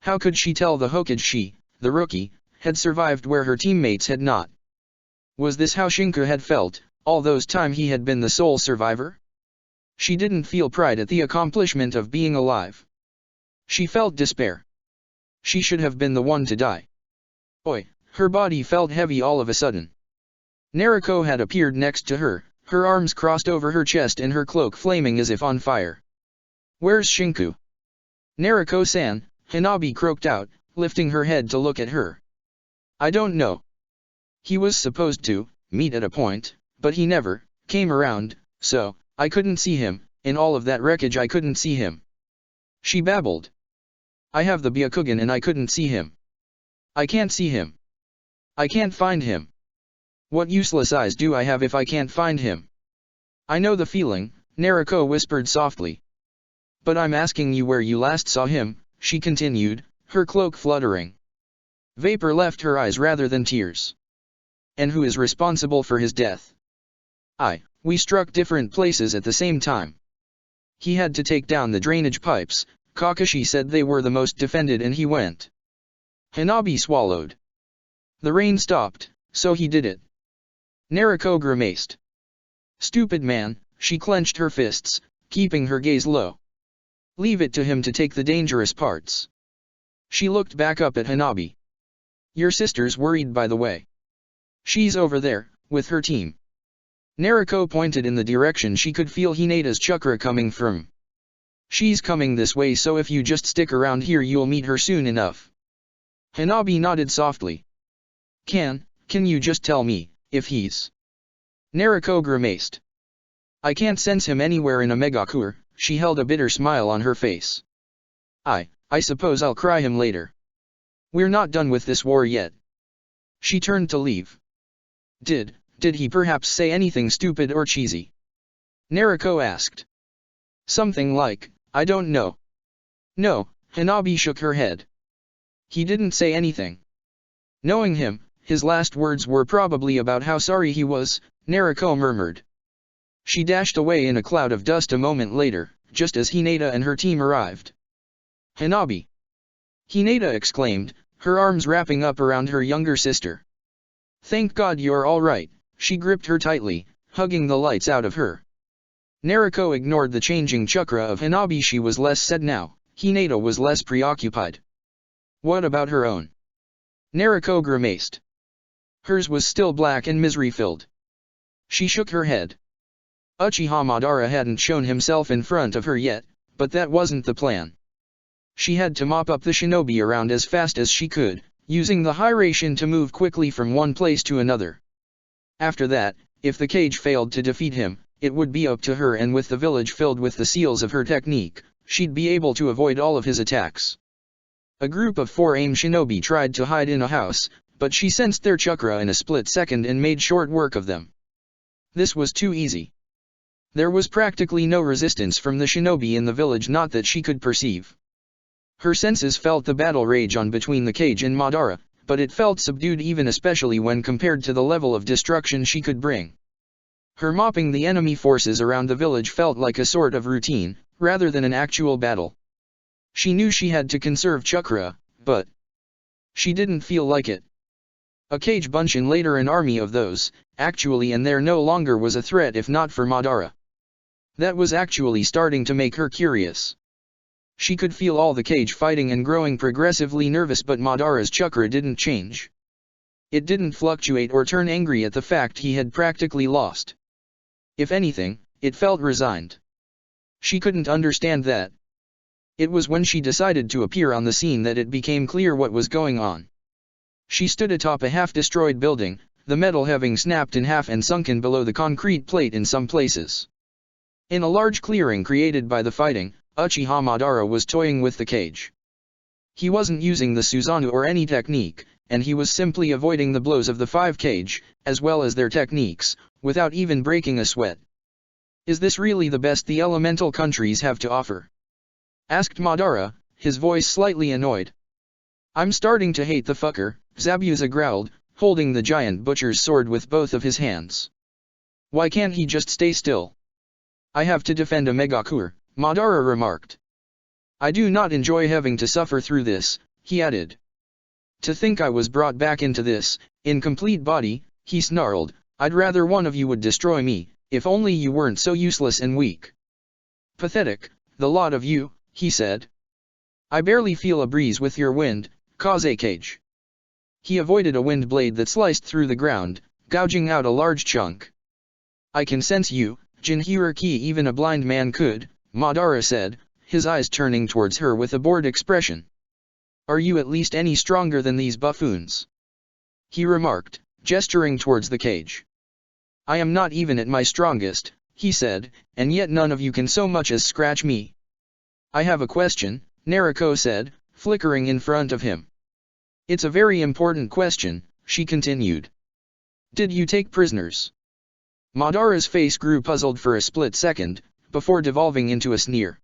How could she tell the Hokage she, the rookie, had survived where her teammates had not? Was this how Shinku had felt, all those time he had been the sole survivor? She didn't feel pride at the accomplishment of being alive. She felt despair. She should have been the one to die. Oi, her body felt heavy all of a sudden. Naruko had appeared next to her, her arms crossed over her chest and her cloak flaming as if on fire. Where's Shinku? Naruko-san, Hanabi croaked out, lifting her head to look at her. I don't know. He was supposed to meet at a point, but he never came around, so I couldn't see him. In all of that wreckage I couldn't see him. She babbled. I have the Byakugan and I couldn't see him. I can't see him. I can't find him. What useless eyes do I have if I can't find him? I know the feeling, Naruko whispered softly. But I'm asking you where you last saw him, she continued, her cloak fluttering. Vapor left her eyes rather than tears. And who is responsible for his death? We struck different places at the same time. He had to take down the drainage pipes, Kakashi said they were the most defended and he went. Hanabi swallowed. The rain stopped, so he did it. Naruko grimaced. Stupid man, she clenched her fists, keeping her gaze low. Leave it to him to take the dangerous parts. She looked back up at Hanabi. Your sister's worried by the way. She's over there, with her team. Naruko pointed in the direction she could feel Hinata's chakra coming from. She's coming this way, so if you just stick around here you'll meet her soon enough. Hanabi nodded softly. Can you just tell me, if he's... Naruko grimaced. I can't sense him anywhere in a Megakure, she held a bitter smile on her face. I suppose I'll cry him later. We're not done with this war yet. She turned to leave. Did he perhaps say anything stupid or cheesy? Naruko asked. Something like, I don't know. No, Hanabi shook her head. He didn't say anything. Knowing him, his last words were probably about how sorry he was, Naruko murmured. She dashed away in a cloud of dust a moment later, just as Hinata and her team arrived. Hanabi! Hinata exclaimed, her arms wrapping up around her younger sister. Thank God you're all right, she gripped her tightly, hugging the lights out of her. Naruko ignored the changing chakra of Hanabi. She was less sad now, Hinata was less preoccupied. What about her own? Naruko grimaced. Hers was still black and misery-filled. She shook her head. Uchiha Madara hadn't shown himself in front of her yet, but that wasn't the plan. She had to mop up the shinobi around as fast as she could, using the Hiraishin to move quickly from one place to another. After that, if the cage failed to defeat him, it would be up to her, and with the village filled with the seals of her technique, she'd be able to avoid all of his attacks. A group of 4 AIM shinobi tried to hide in a house, but she sensed their chakra in a split second and made short work of them. This was too easy. There was practically no resistance from the shinobi in the village, not that she could perceive. Her senses felt the battle rage on between the cage and Madara, but it felt subdued, even especially when compared to the level of destruction she could bring. Her mopping the enemy forces around the village felt like a sort of routine, rather than an actual battle. She knew she had to conserve chakra, but she didn't feel like it. A cage bunch and later an army of those, actually, and there no longer was a threat if not for Madara. That was actually starting to make her curious. She could feel all the cage fighting and growing progressively nervous, but Madara's chakra didn't change. It didn't fluctuate or turn angry at the fact he had practically lost. If anything, it felt resigned. She couldn't understand that. It was when she decided to appear on the scene that it became clear what was going on. She stood atop a half-destroyed building, the metal having snapped in half and sunken below the concrete plate in some places. In a large clearing created by the fighting, Uchiha Madara was toying with the cage. He wasn't using the Susanoo or any technique, and he was simply avoiding the blows of the 5 cage, as well as their techniques, without even breaking a sweat. Is this really the best the elemental countries have to offer? Asked Madara, his voice slightly annoyed. I'm starting to hate the fucker, Zabuza growled, holding the giant butcher's sword with both of his hands. Why can't he just stay still? I have to defend a Megakure, Madara remarked. I do not enjoy having to suffer through this, he added. To think I was brought back into this, in complete body, he snarled. I'd rather one of you would destroy me, if only you weren't so useless and weak. Pathetic, the lot of you, he said. I barely feel a breeze with your wind, Kazekage. He avoided a wind blade that sliced through the ground, gouging out a large chunk. I can sense you, Jinhiriki, even a blind man could, Madara said, his eyes turning towards her with a bored expression. Are you at least any stronger than these buffoons? He remarked, gesturing towards the cage. I am not even at my strongest, he said, and yet none of you can so much as scratch me. I have a question, Naruko said, flickering in front of him. It's a very important question, she continued. Did you take prisoners? Madara's face grew puzzled for a split second, before devolving into a sneer.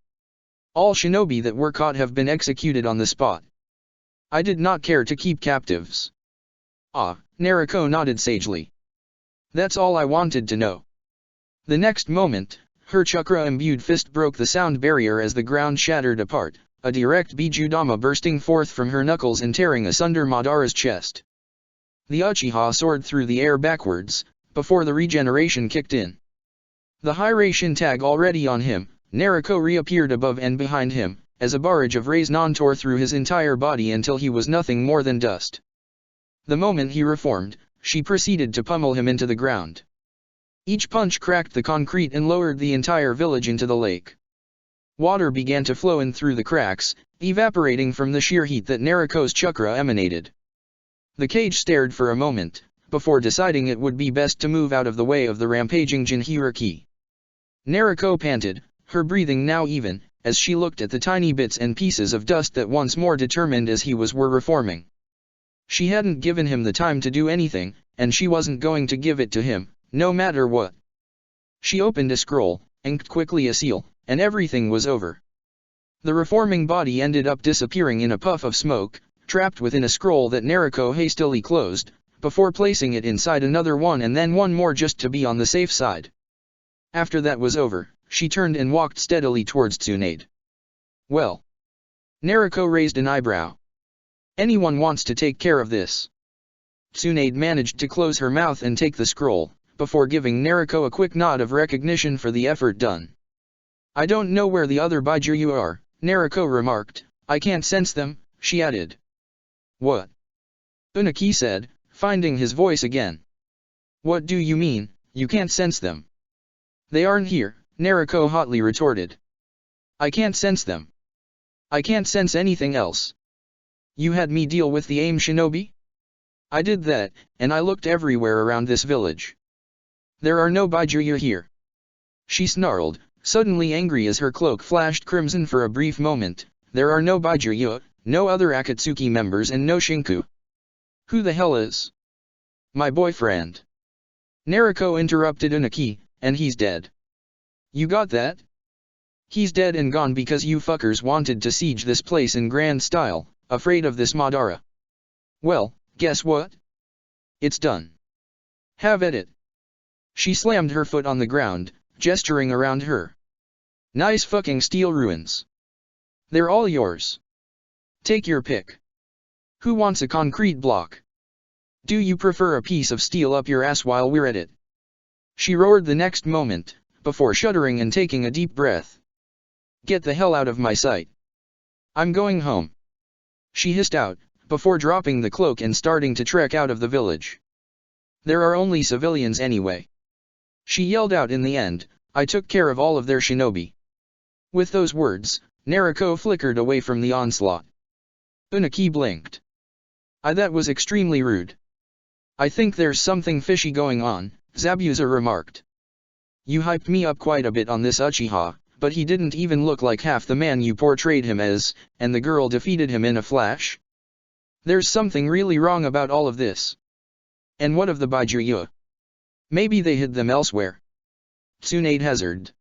All shinobi that were caught have been executed on the spot. I did not care to keep captives. Ah, Naruko nodded sagely. That's all I wanted to know. The next moment, her chakra-imbued fist broke the sound barrier as the ground shattered apart, a direct Bijudama bursting forth from her knuckles and tearing asunder Madara's chest. The Uchiha soared through the air backwards, before the regeneration kicked in. The Hiraishin tag already on him, Naruko reappeared above and behind him, as a barrage of rays tore through his entire body until he was nothing more than dust. The moment he reformed, she proceeded to pummel him into the ground. Each punch cracked the concrete and lowered the entire village into the lake. Water began to flow in through the cracks, evaporating from the sheer heat that Naruko's chakra emanated. The cage stared for a moment, before deciding it would be best to move out of the way of the rampaging Jinhiriki. Naruko panted, her breathing now even, as she looked at the tiny bits and pieces of dust that once more determined as he were reforming. She hadn't given him the time to do anything, and she wasn't going to give it to him, no matter what. She opened a scroll, inked quickly a seal, and everything was over. The reforming body ended up disappearing in a puff of smoke, trapped within a scroll that Naruko hastily closed, before placing it inside another one and then one more just to be on the safe side. After that was over, she turned and walked steadily towards Tsunade. Well. Naruko raised an eyebrow. Anyone wants to take care of this? Tsunade managed to close her mouth and take the scroll, before giving Naruko a quick nod of recognition for the effort done. I don't know where the other Baijuyu are, Naruko remarked. I can't sense them, she added. What? Unaki said, finding his voice again. What do you mean, you can't sense them? They aren't here, Naruko hotly retorted. I can't sense them. I can't sense anything else. You had me deal with the AIM shinobi? I did that, and I looked everywhere around this village. There are no Baijuya here. She snarled, suddenly angry as her cloak flashed crimson for a brief moment. There are no Baijuya, no other Akatsuki members and no Shinku. Who the hell is? My boyfriend. Naruko interrupted Unaki, and he's dead. You got that? He's dead and gone because you fuckers wanted to siege this place in grand style, afraid of this Madara. Well, guess what? It's done. Have at it. She slammed her foot on the ground, gesturing around her. Nice fucking steel ruins. They're all yours. Take your pick. Who wants a concrete block? Do you prefer a piece of steel up your ass while we're at it? She roared the next moment, before shuddering and taking a deep breath. Get the hell out of my sight. I'm going home. She hissed out, before dropping the cloak and starting to trek out of the village. There are only civilians anyway. She yelled out in the end, I took care of all of their shinobi. With those words, Naruko flickered away from the onslaught. Unaki blinked. That was extremely rude. I think there's something fishy going on, Zabuza remarked. You hyped me up quite a bit on this Uchiha, but he didn't even look like half the man you portrayed him as, and the girl defeated him in a flash. There's something really wrong about all of this. And what of the Baijuya? Maybe they hid them elsewhere. Tsunade hazarded.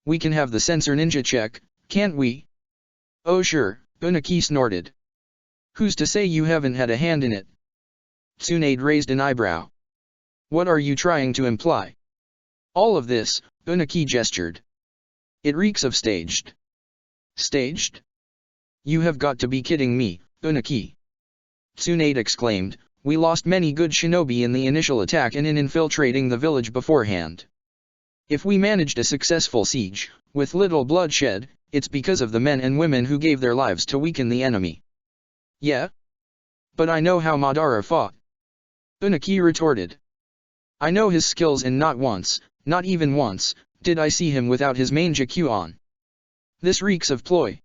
We can have the sensor ninja check, can't we? Oh sure, Unaki snorted. Who's to say you haven't had a hand in it? Tsunade raised an eyebrow. What are you trying to imply? All of this, Unaki gestured. It reeks of staged. Staged? You have got to be kidding me, Unaki. Tsunade exclaimed, we lost many good shinobi in the initial attack and in infiltrating the village beforehand. If we managed a successful siege, with little bloodshed, it's because of the men and women who gave their lives to weaken the enemy. Yeah? But I know how Madara fought. Unaki retorted. I know his skills and not once, not even once, did I see him without his main Jakku on. This reeks of ploy.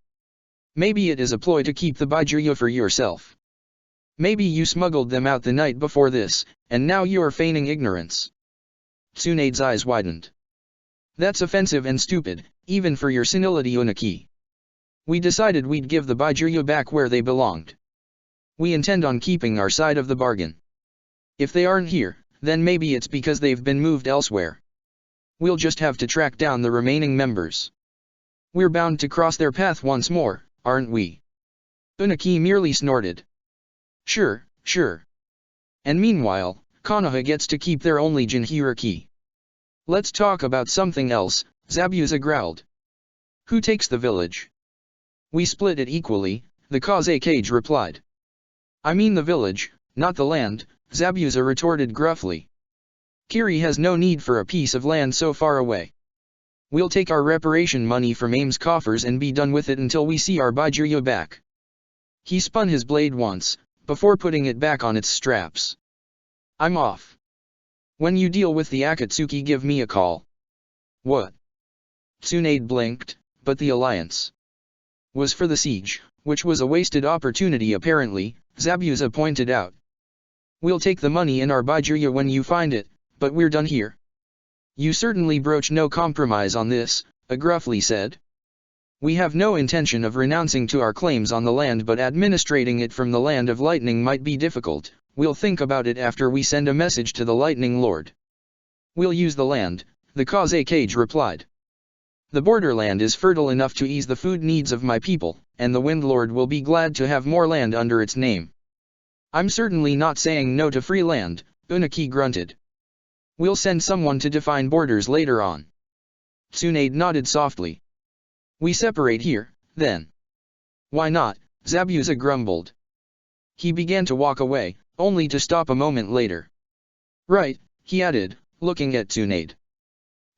Maybe it is a ploy to keep the Baijuya for yourself. Maybe you smuggled them out the night before this, and now you are feigning ignorance. Tsunade's eyes widened. That's offensive and stupid, even for your senility, Unaki. We decided we'd give the Baijuya back where they belonged. We intend on keeping our side of the bargain. If they aren't here, then maybe it's because they've been moved elsewhere. We'll just have to track down the remaining members. We're bound to cross their path once more, aren't we? Unaki merely snorted. Sure, sure. And meanwhile, Konoha gets to keep their only Jinhiriki. Let's talk about something else, Zabuza growled. Who takes the village? We split it equally, the Kazekage replied. I mean the village, not the land, Zabuza retorted gruffly. Kiri has no need for a piece of land so far away. We'll take our reparation money from AIM's coffers and be done with it until we see our Baijuya back. He spun his blade once, before putting it back on its straps. I'm off. When you deal with the Akatsuki, give me a call. What? Tsunade blinked, but the alliance was for the siege, which was a wasted opportunity apparently, Zabuza pointed out. We'll take the money in our Baijuya when you find it, but we're done here. You certainly broach no compromise on this, gruffly said. We have no intention of renouncing to our claims on the land, but administrating it from the land of lightning might be difficult. We'll think about it after we send a message to the Lightning Lord. We'll use the land, the Kazekage replied. The borderland is fertile enough to ease the food needs of my people, and the Wind Lord will be glad to have more land under its name. I'm certainly not saying no to free land, Unaki grunted. We'll send someone to define borders later on. Tsunade nodded softly. We separate here, then. Why not, Zabuza grumbled. He began to walk away, only to stop a moment later. Right, he added, looking at Tsunade.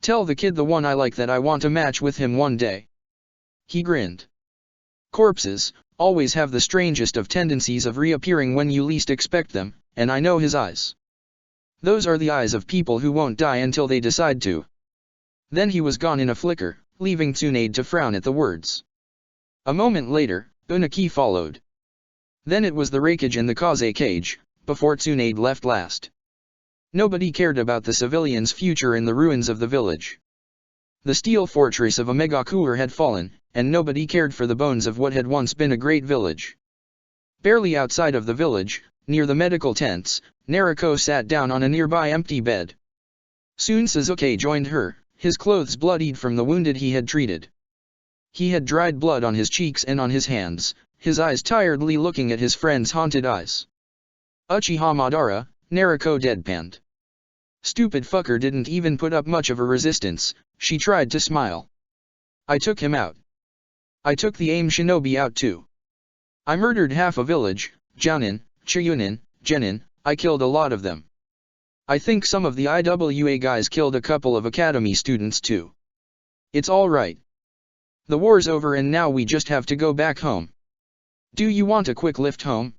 Tell the kid, the one I like, that I want a match with him one day. He grinned. Corpses always have the strangest of tendencies of reappearing when you least expect them, and I know his eyes. Those are the eyes of people who won't die until they decide to. Then he was gone in a flicker, leaving Tsunade to frown at the words. A moment later, Unagi followed. Then it was the Raikage and the Kaze cage, before Tsunade left last. Nobody cared about the civilians' future in the ruins of the village. The steel fortress of Omegakuur had fallen, and nobody cared for the bones of what had once been a great village. Barely outside of the village, near the medical tents, Naruko sat down on a nearby empty bed. Soon Sasuke joined her, his clothes bloodied from the wounded he had treated. He had dried blood on his cheeks and on his hands, his eyes tiredly looking at his friend's haunted eyes. Uchiha Madara, Naruko deadpanned. Stupid fucker didn't even put up much of a resistance, she tried to smile. I took him out. I took the AIM shinobi out too. I murdered half a village, Jounin, Chiyunin, Genin, I killed a lot of them. I think some of the IWA guys killed a couple of academy students too. It's all right. The war's over and now we just have to go back home. Do you want a quick lift home?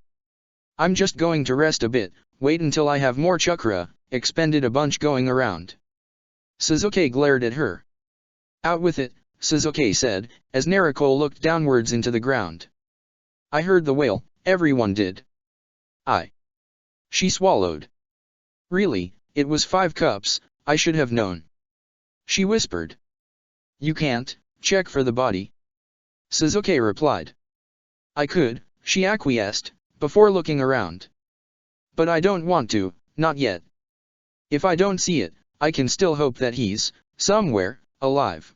I'm just going to rest a bit, wait until I have more chakra, expended a bunch going around. Sasuke glared at her. Out with it, Sasuke said, as Naruko looked downwards into the ground. I heard the wail, everyone did. She swallowed. Really, it was 5 cups, I should have known. She whispered. You can't, check for the body. Sasuke replied. I could, she acquiesced, before looking around. But I don't want to, not yet. If I don't see it, I can still hope that he's, somewhere, alive.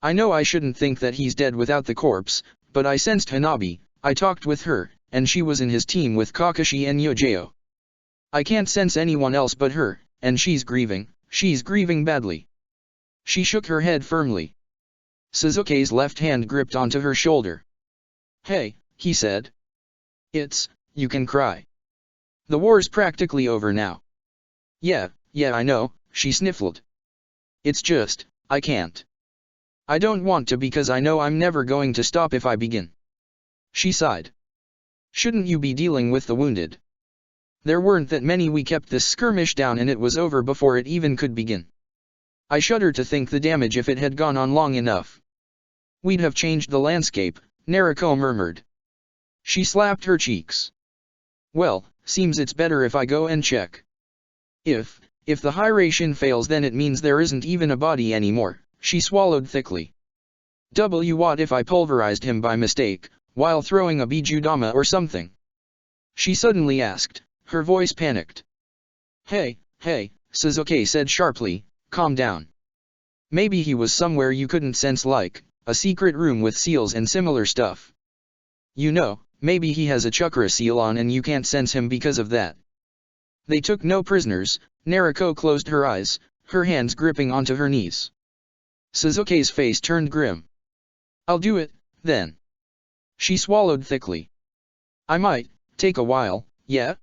I know I shouldn't think that he's dead without the corpse, but I sensed Hanabi, I talked with her, and she was in his team with Kakashi and Yojao. I can't sense anyone else but her, and she's grieving badly. She shook her head firmly. Sasuke's left hand gripped onto her shoulder. Hey, he said. You can cry. The war's practically over now. Yeah, I know, she sniffled. It's just, I can't. I don't want to because I know I'm never going to stop if I begin. She sighed. Shouldn't you be dealing with the wounded? There weren't that many. We kept this skirmish down and it was over before it even could begin. I shudder to think the damage if it had gone on long enough. We'd have changed the landscape, Naruko murmured. She slapped her cheeks. Well, seems it's better if I go and check. If the Hiraishin fails then it means there isn't even a body anymore, she swallowed thickly. What if I pulverized him by mistake, while throwing a Bijudama or something? She suddenly asked, her voice panicked. Hey, Sasuke said sharply, calm down. Maybe he was somewhere you couldn't sense, like a secret room with seals and similar stuff. You know, maybe he has a chakra seal on and you can't sense him because of that. They took no prisoners. Naruko closed her eyes, her hands gripping onto her knees. Sasuke's face turned grim. I'll do it, then. She swallowed thickly. I might take a while, yeah?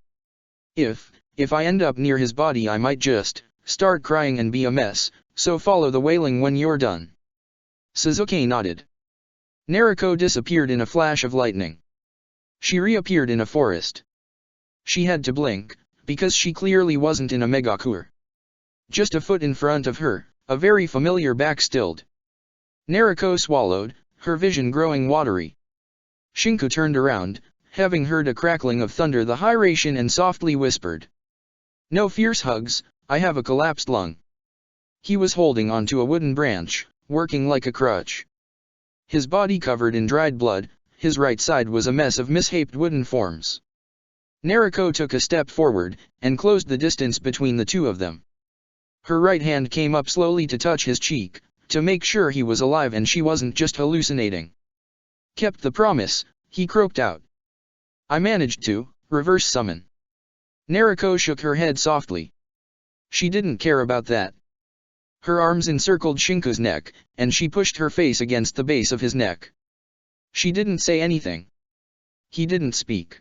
If I end up near his body I might just start crying and be a mess, so follow the wailing when you're done. Sasuke nodded. Naruko disappeared in a flash of lightning. She reappeared in a forest. She had to blink, because she clearly wasn't in Omegakuur. Just a foot in front of her, a very familiar back stilled. Naruko swallowed, her vision growing watery. Shinku turned around, having heard a crackling of thunder the Hiraishin, and softly whispered. No fierce hugs, I have a collapsed lung. He was holding onto a wooden branch, working like a crutch. His body covered in dried blood, his right side was a mess of mishaped wooden forms. Naruko took a step forward, and closed the distance between the two of them. Her right hand came up slowly to touch his cheek, to make sure he was alive and she wasn't just hallucinating. Kept the promise, he croaked out. I managed to reverse summon. Naruko shook her head softly. She didn't care about that. Her arms encircled Shinku's neck, and she pushed her face against the base of his neck. She didn't say anything. He didn't speak.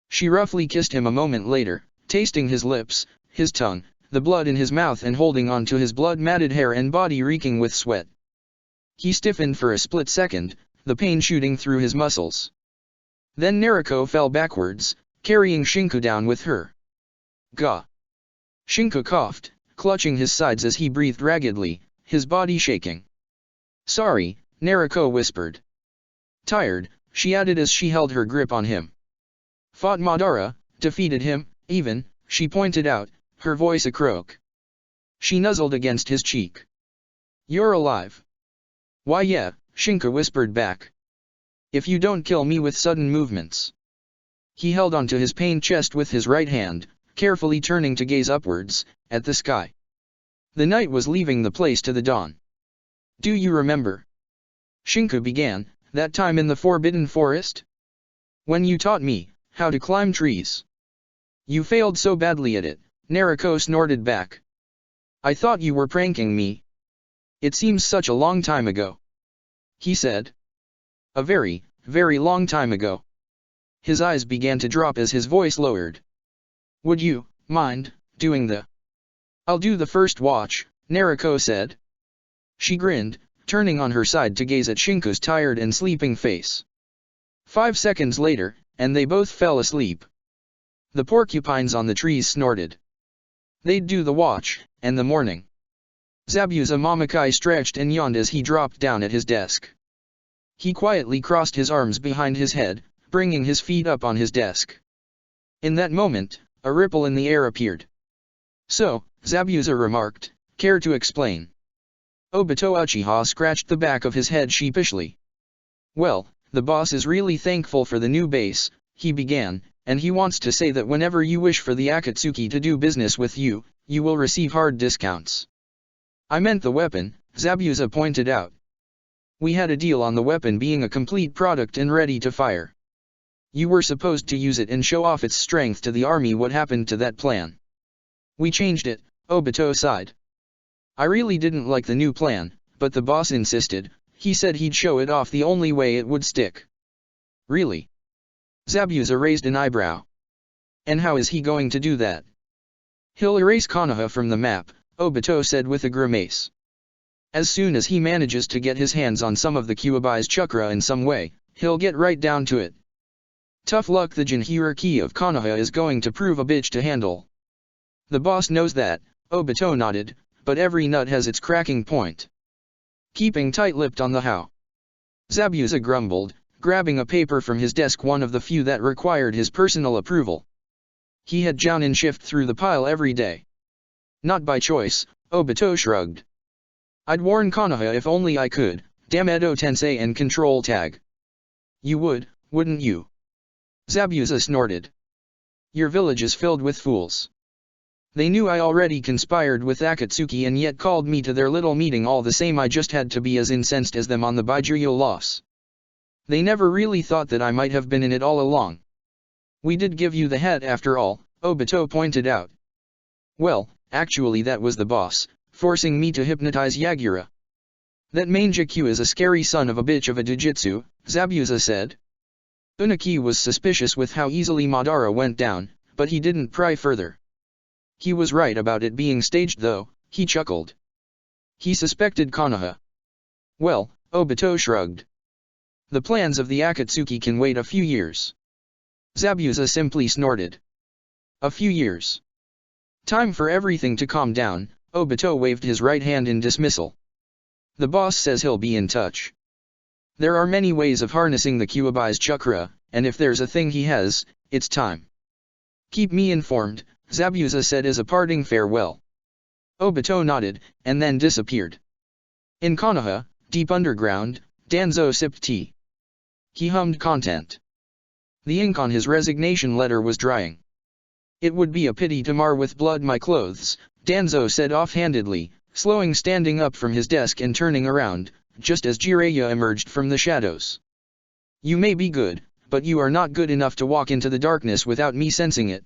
She roughly kissed him a moment later, tasting his lips, his tongue, the blood in his mouth, and holding on to his blood-matted hair and body reeking with sweat. He stiffened for a split second, the pain shooting through his muscles. Then Naruko fell backwards, carrying Shinku down with her. Gah! Shinku coughed, clutching his sides as he breathed raggedly, his body shaking. Sorry, Naruko whispered. Tired, she added as she held her grip on him. Fought Madara, defeated him, even, she pointed out, her voice a croak. She nuzzled against his cheek. You're alive. Why yeah, Shinka whispered back. If you don't kill me with sudden movements. He held onto his pained chest with his right hand, carefully turning to gaze upwards, at the sky. The night was leaving the place to the dawn. Do you remember? Shinka began, that time in the Forbidden Forest? When you taught me how to climb trees. You failed so badly at it, Naruko snorted back. I thought you were pranking me. It seems such a long time ago. He said. A very, very long time ago. His eyes began to drop as his voice lowered. Would you mind doing the... I'll do the first watch, Naruko said. She grinned, turning on her side to gaze at Shinka's tired and sleeping face. 5 seconds later, and they both fell asleep. The porcupines on the trees snorted. They'd do the watch, and the morning. Zabuza Momokai stretched and yawned as he dropped down at his desk. He quietly crossed his arms behind his head, bringing his feet up on his desk. In that moment, a ripple in the air appeared. So, Zabuza remarked, care to explain? Obito Uchiha scratched the back of his head sheepishly. Well, the boss is really thankful for the new base, he began, and he wants to say that whenever you wish for the Akatsuki to do business with you, you will receive hard discounts. I meant the weapon, Zabuza pointed out. We had a deal on the weapon being a complete product and ready to fire. You were supposed to use it and show off its strength to the army. What happened to that plan? We changed it, Obito sighed. I really didn't like the new plan, but the boss insisted. He said he'd show it off the only way it would stick. Really? Zabuza raised an eyebrow. And how is he going to do that? He'll erase Konoha from the map, Obito said with a grimace. As soon as he manages to get his hands on some of the Kyuubi's chakra in some way, he'll get right down to it. Tough luck, the Jinhiriki of Konoha is going to prove a bitch to handle. The boss knows that, Obito nodded, but every nut has its cracking point. Keeping tight-lipped on the how. Zabuza grumbled, grabbing a paper from his desk, one of the few that required his personal approval. He had Jounin shift through the pile every day. Not by choice, Obito shrugged. I'd warn Konoha if only I could, damn Edo Tensei and control tag. You would, wouldn't you? Zabuza snorted. Your village is filled with fools. They knew I already conspired with Akatsuki and yet called me to their little meeting all the same. I just had to be as incensed as them on the Baijuyo loss. They never really thought that I might have been in it all along. We did give you the head after all, Obito pointed out. Well, actually that was the boss, forcing me to hypnotize Yagura. That Manjaku is a scary son of a bitch of a Dojutsu, Zabuza said. Unaki was suspicious with how easily Madara went down, but he didn't pry further. He was right about it being staged though, he chuckled. He suspected Konoha. Well, Obito shrugged. The plans of the Akatsuki can wait a few years. Zabuza simply snorted. A few years. Time for everything to calm down, Obito waved his right hand in dismissal. The boss says he'll be in touch. There are many ways of harnessing the Kyuubi's chakra, and if there's a thing he has, it's time. Keep me informed, Zabuza said as a parting farewell. Obito nodded, and then disappeared. In Konoha, deep underground, Danzo sipped tea. He hummed content. The ink on his resignation letter was drying. It would be a pity to mar with blood my clothes, Danzo said offhandedly, standing up from his desk and turning around, just as Jiraiya emerged from the shadows. You may be good, but you are not good enough to walk into the darkness without me sensing it.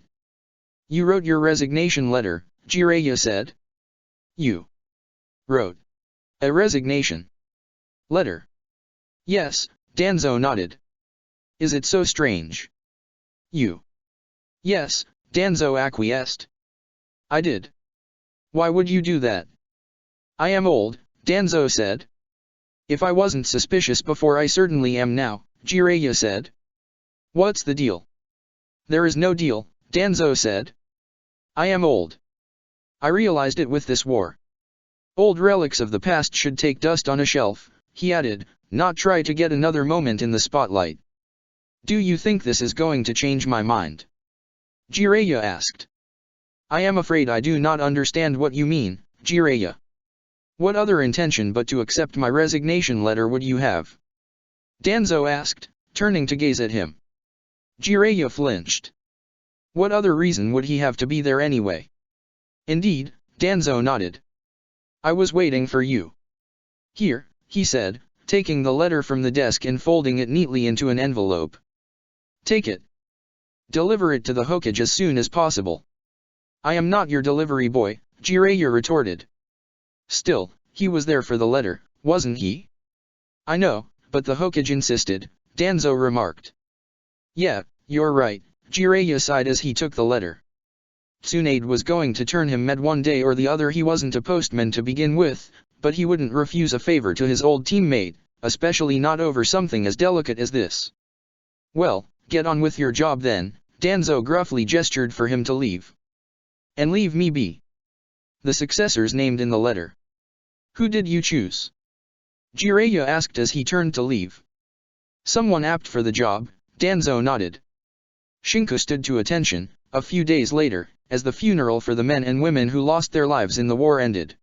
You wrote your resignation letter, Jiraiya said. You wrote a resignation letter? Yes, Danzo nodded. Is it so strange? You? Yes, Danzo acquiesced. I did. Why would you do that? I am old, Danzo said. If I wasn't suspicious before, I certainly am now, Jiraiya said. What's the deal? There is no deal, Danzo said. I am old. I realized it with this war. Old relics of the past should take dust on a shelf, he added, not try to get another moment in the spotlight. Do you think this is going to change my mind? Jiraiya asked. I am afraid I do not understand what you mean, Jiraiya. What other intention but to accept my resignation letter would you have? Danzo asked, turning to gaze at him. Jiraiya flinched. What other reason would he have to be there anyway? Indeed, Danzo nodded. I was waiting for you. Here, he said, taking the letter from the desk and folding it neatly into an envelope. Take it. Deliver it to the Hokage as soon as possible. I am not your delivery boy, Jiraiya retorted. Still, he was there for the letter, wasn't he? I know, but the Hokage insisted, Danzo remarked. Yeah, you're right, Jiraiya sighed as he took the letter. Tsunade was going to turn him mad one day or the other. He wasn't a postman to begin with, but he wouldn't refuse a favor to his old teammate, especially not over something as delicate as this. Well, get on with your job then, Danzo gruffly gestured for him to leave. And leave me be. The successors named in the letter. Who did you choose? Jiraiya asked as he turned to leave. Someone apt for the job, Danzo nodded. Shinku stood to attention, a few days later, as the funeral for the men and women who lost their lives in the war ended.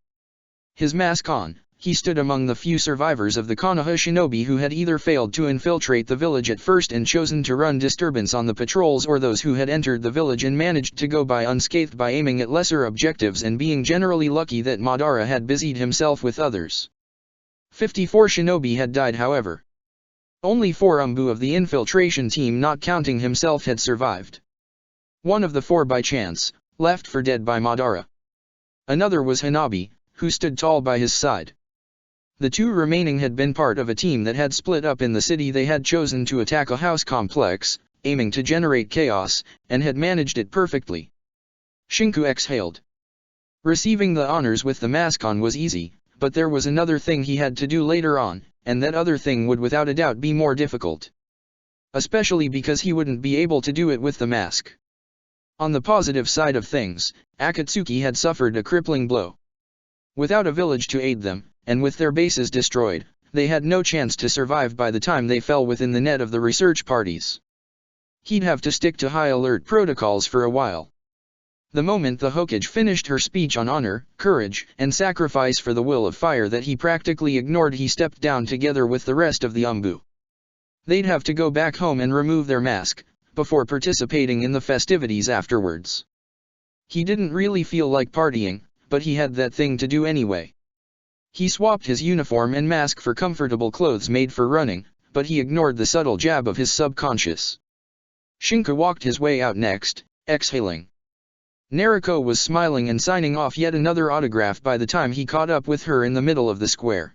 His mask on, he stood among the few survivors of the Konoha shinobi who had either failed to infiltrate the village at first and chosen to run disturbance on the patrols, or those who had entered the village and managed to go by unscathed by aiming at lesser objectives and being generally lucky that Madara had busied himself with others. 54 shinobi had died, however. Only 4 Umbu of the infiltration team, not counting himself, had survived. One of the 4 by chance, left for dead by Madara. Another was Hanabi, who stood tall by his side. The 2 remaining had been part of a team that had split up in the city. They had chosen to attack a house complex, aiming to generate chaos, and had managed it perfectly. Shinku exhaled. Receiving the honors with the mask on was easy, but there was another thing he had to do later on, and that other thing would without a doubt be more difficult. Especially because he wouldn't be able to do it with the mask. On the positive side of things, Akatsuki had suffered a crippling blow. Without a village to aid them, and with their bases destroyed, they had no chance to survive by the time they fell within the net of the research parties. He'd have to stick to high alert protocols for a while. The moment the Hokage finished her speech on honor, courage, and sacrifice for the will of fire that he practically ignored, he stepped down together with the rest of the Umbu. They'd have to go back home and remove their mask, before participating in the festivities afterwards. He didn't really feel like partying, but he had that thing to do anyway. He swapped his uniform and mask for comfortable clothes made for running, but he ignored the subtle jab of his subconscious. Shinku walked his way out next, exhaling. Naruko was smiling and signing off yet another autograph by the time he caught up with her in the middle of the square.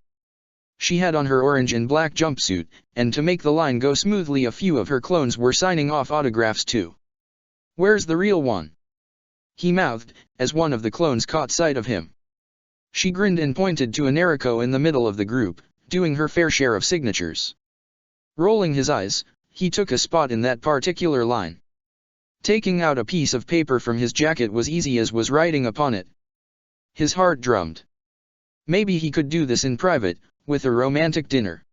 She had on her orange and black jumpsuit, and to make the line go smoothly, a few of her clones were signing off autographs too. Where's the real one? He mouthed, as one of the clones caught sight of him. She grinned and pointed to a Naruko in the middle of the group, doing her fair share of signatures. Rolling his eyes, he took a spot in that particular line. Taking out a piece of paper from his jacket was easy as was writing upon it. His heart drummed. Maybe he could do this in private, with a romantic dinner.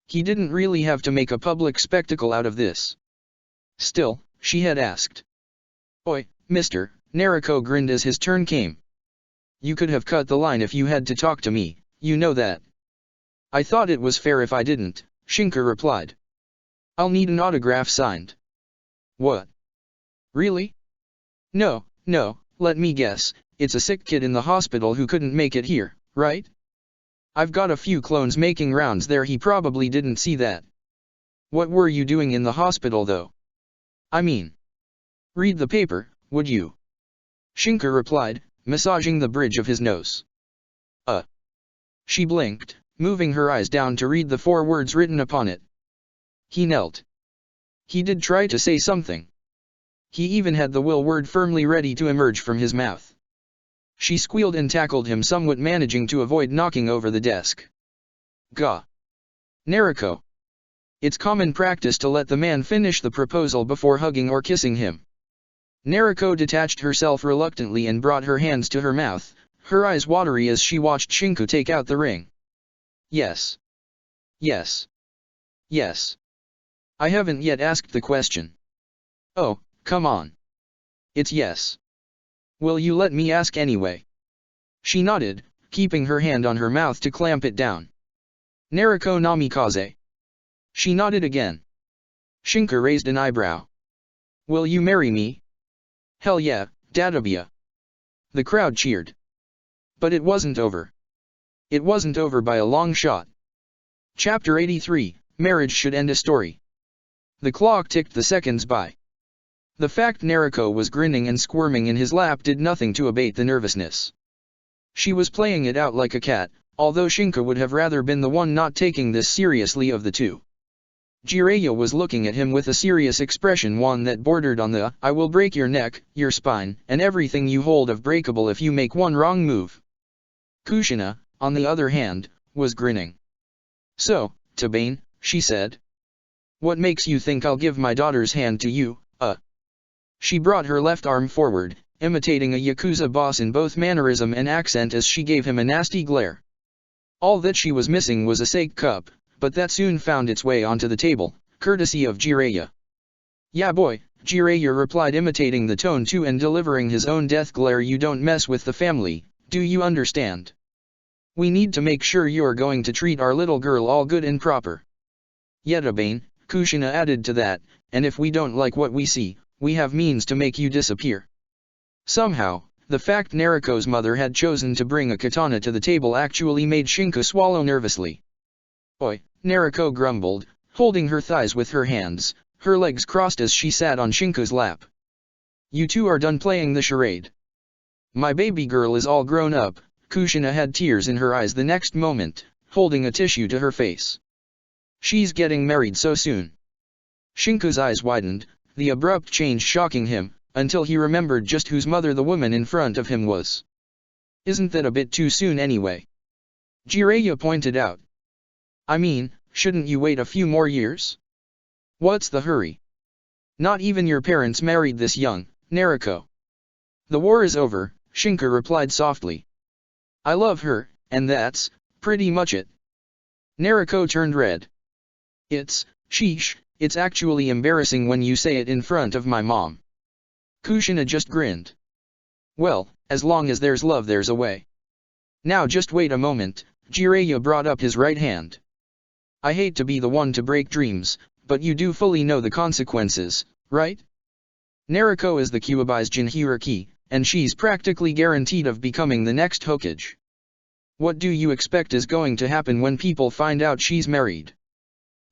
He didn't really have to make a public spectacle out of this. Still, she had asked. Oi, mister, Naruko grinned as his turn came. You could have cut the line if you had to talk to me, you know that. I thought it was fair if I didn't, Shinku replied. I'll need an autograph signed. What? Really? No, let me guess, it's a sick kid in the hospital who couldn't make it here, right? I've got a few clones making rounds there. He probably didn't see that. What were you doing in the hospital though? I mean, read the paper, would you? Shinku replied, massaging the bridge of his nose. She blinked, moving her eyes down to read the 4 words written upon it. He knelt. He did try to say something. He even had the will word firmly ready to emerge from his mouth. She squealed and tackled him, somewhat managing to avoid knocking over the desk. Gah! Naruko! It's common practice to let the man finish the proposal before hugging or kissing him. Naruko detached herself reluctantly and brought her hands to her mouth, her eyes watery as she watched Shinku take out the ring. Yes. Yes. Yes. I haven't yet asked the question. Oh, come on. It's yes. Will you let me ask anyway? She nodded, keeping her hand on her mouth to clamp it down. Nariko namikaze. She nodded again. Shinka raised an eyebrow. Will you marry me? Hell yeah, Dadabiya. The crowd cheered. But it wasn't over. It wasn't over by a long shot. Chapter 83, Marriage Should End a Story. The clock ticked the seconds by. The fact Nariko was grinning and squirming in his lap did nothing to abate the nervousness. She was playing it out like a cat, although Shinka would have rather been the one not taking this seriously of the two. Jiraiya was looking at him with a serious expression, one that bordered on the "I will break your neck, your spine, and everything you hold of breakable if you make one wrong move." Kushina, on the other hand, was grinning. "So, Tabane," she said. "What makes you think I'll give my daughter's hand to you, She brought her left arm forward, imitating a Yakuza boss in both mannerism and accent as she gave him a nasty glare. All that she was missing was a sake cup, but that soon found its way onto the table, courtesy of Jiraiya. "Yeah boy," Jiraiya replied, imitating the tone too and delivering his own death glare. "You don't mess with the family, do you understand? We need to make sure you're going to treat our little girl all good and proper." "Yetabane," Kushina added to that, "and if we don't like what we see, we have means to make you disappear." Somehow, the fact Nariko's mother had chosen to bring a katana to the table actually made Shinka swallow nervously. "Oi," Nariko grumbled, holding her thighs with her hands, her legs crossed as she sat on Shinka's lap. "You two are done playing the charade. My baby girl is all grown up." Kushina had tears in her eyes the next moment, holding a tissue to her face. "She's getting married so soon." Shinka's eyes widened, the abrupt change shocking him, until he remembered just whose mother the woman in front of him was. "Isn't that a bit too soon anyway?" Jiraiya pointed out. "I mean, shouldn't you wait a few more years? What's the hurry? Not even your parents married this young, Nariko." "The war is over," Shinka replied softly. "I love her, and that's pretty much it." Nariko turned red. Sheesh, it's actually embarrassing when you say it in front of my mom." Kushina just grinned. "Well, as long as there's love there's a way." "Now just wait a moment," Jiraiya brought up his right hand. "I hate to be the one to break dreams, but you do fully know the consequences, right? Nariko is the Kyuubi's Jinhiriki, and she's practically guaranteed of becoming the next Hokage. What do you expect is going to happen when people find out she's married?"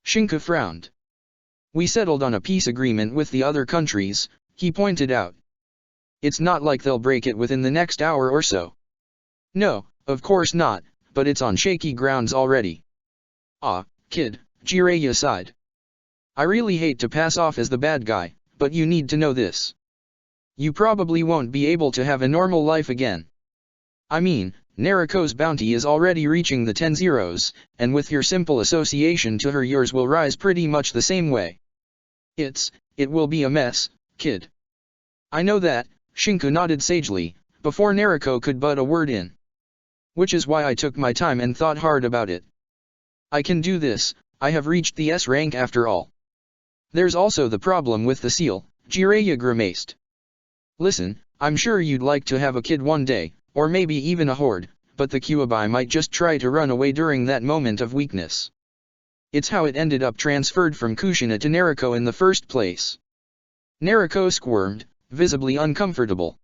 Shinka frowned. "We settled on a peace agreement with the other countries," he pointed out. "It's not like they'll break it within the next hour or so." "No, of course not, but it's on shaky grounds already." "Ah, kid," Jiraiya sighed. "I really hate to pass off as the bad guy, but you need to know this. You probably won't be able to have a normal life again. I mean, Nariko's bounty is already reaching the 10 zeros, and with your simple association to her yours will rise pretty much the same way. It will be a mess, kid." "I know that," Shinka nodded sagely, before Nariko could butt a word in. "Which is why I took my time and thought hard about it. I can do this, I have reached the S rank after all." "There's also the problem with the seal," Jiraiya grimaced. "Listen, I'm sure you'd like to have a kid one day, or maybe even a horde, but the Kyuubi might just try to run away during that moment of weakness. It's how it ended up transferred from Kushina to Nariko in the first place." Nariko squirmed, visibly uncomfortable.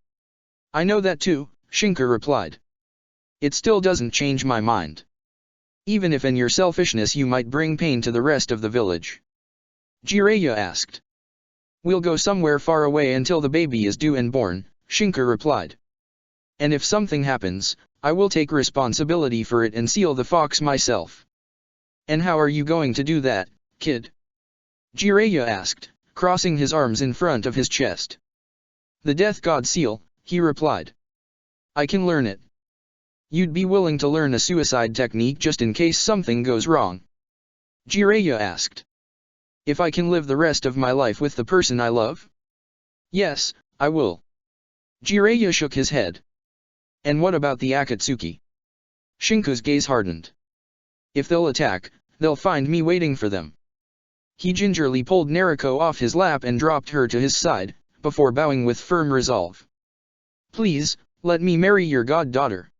"I know that too," Shinka replied. "It still doesn't change my mind. Even if in your selfishness you might bring pain to the rest of the village." Jiraiya asked. "We'll go somewhere far away until the baby is due and born," Shinka replied. "And if something happens, I will take responsibility for it and seal the fox myself." "And how are you going to do that, kid?" Jiraiya asked, crossing his arms in front of his chest. "The Death God seal," he replied. "I can learn it." "You'd be willing to learn a suicide technique just in case something goes wrong?" Jiraiya asked. "If I can live the rest of my life with the person I love? Yes, I will." Jiraiya shook his head. "And what about the Akatsuki?" Shinka's gaze hardened. "If they'll attack, They'll find me waiting for them. He gingerly pulled Nariko off his lap and dropped her to his side, before bowing with firm resolve. Please, let me marry your goddaughter.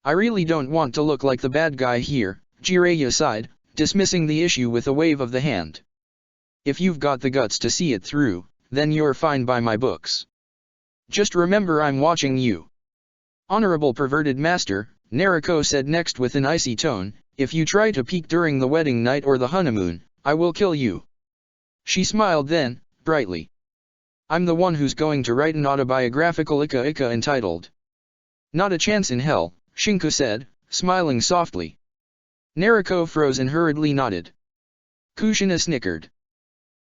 I really don't want to look like the bad guy here, Jiraiya sighed, dismissing the issue with a wave of the hand. If you've got the guts to see it through, then you're fine by my books. Just remember I'm watching you. Honorable perverted master, Nariko said next with an icy tone, if you try to peek during the wedding night or the honeymoon, I will kill you. She smiled then, brightly. I'm the one who's going to write an autobiographical ika entitled. Not a chance in hell, Shinku said, smiling softly. Nariko froze and hurriedly nodded. Kushina snickered.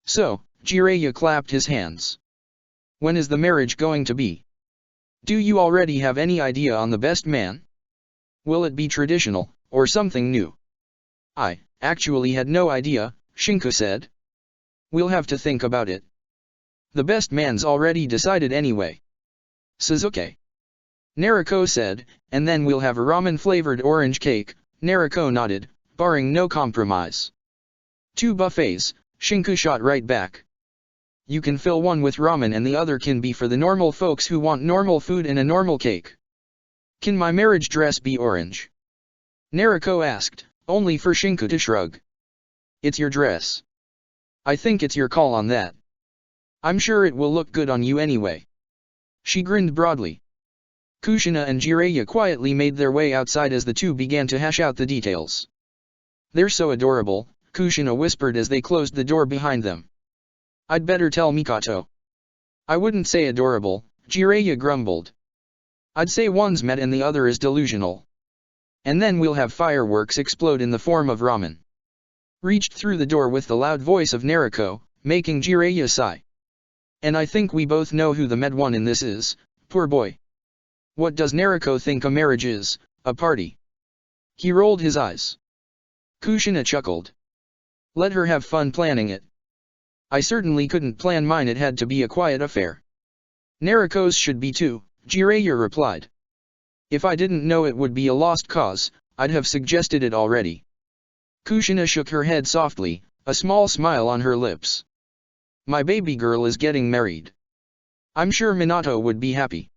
So, Jiraiya clapped his hands. When is the marriage going to be? Do you already have any idea on the best man? Will it be traditional, or something new? I actually had no idea, Shinku said. We'll have to think about it. The best man's already decided anyway. Sasuke. Nariko said, and then we'll have a ramen-flavored orange cake, Nariko nodded, barring no compromise. 2 buffets, Shinku shot right back. You can fill one with ramen and the other can be for the normal folks who want normal food and a normal cake. Can my marriage dress be orange? Nariko asked, only for Shinku to shrug. It's your dress. I think it's your call on that. I'm sure it will look good on you anyway. She grinned broadly. Kushina and Jiraiya quietly made their way outside as the two began to hash out the details. They're so adorable, Kushina whispered as they closed the door behind them. I'd better tell Mikoto. I wouldn't say adorable, Jiraiya grumbled. I'd say one's mad and the other is delusional. And then we'll have fireworks explode in the form of ramen. Reached through the door with the loud voice of Nariko, making Jiraiya sigh. And I think we both know who the mad one in this is, poor boy. What does Nariko think a marriage is, a party? He rolled his eyes. Kushina chuckled. Let her have fun planning it. I certainly couldn't plan mine, it had to be a quiet affair. Nariko's should be too, Jiraiya replied. If I didn't know it would be a lost cause, I'd have suggested it already. Kushina shook her head softly, a small smile on her lips. My baby girl is getting married. I'm sure Minato would be happy.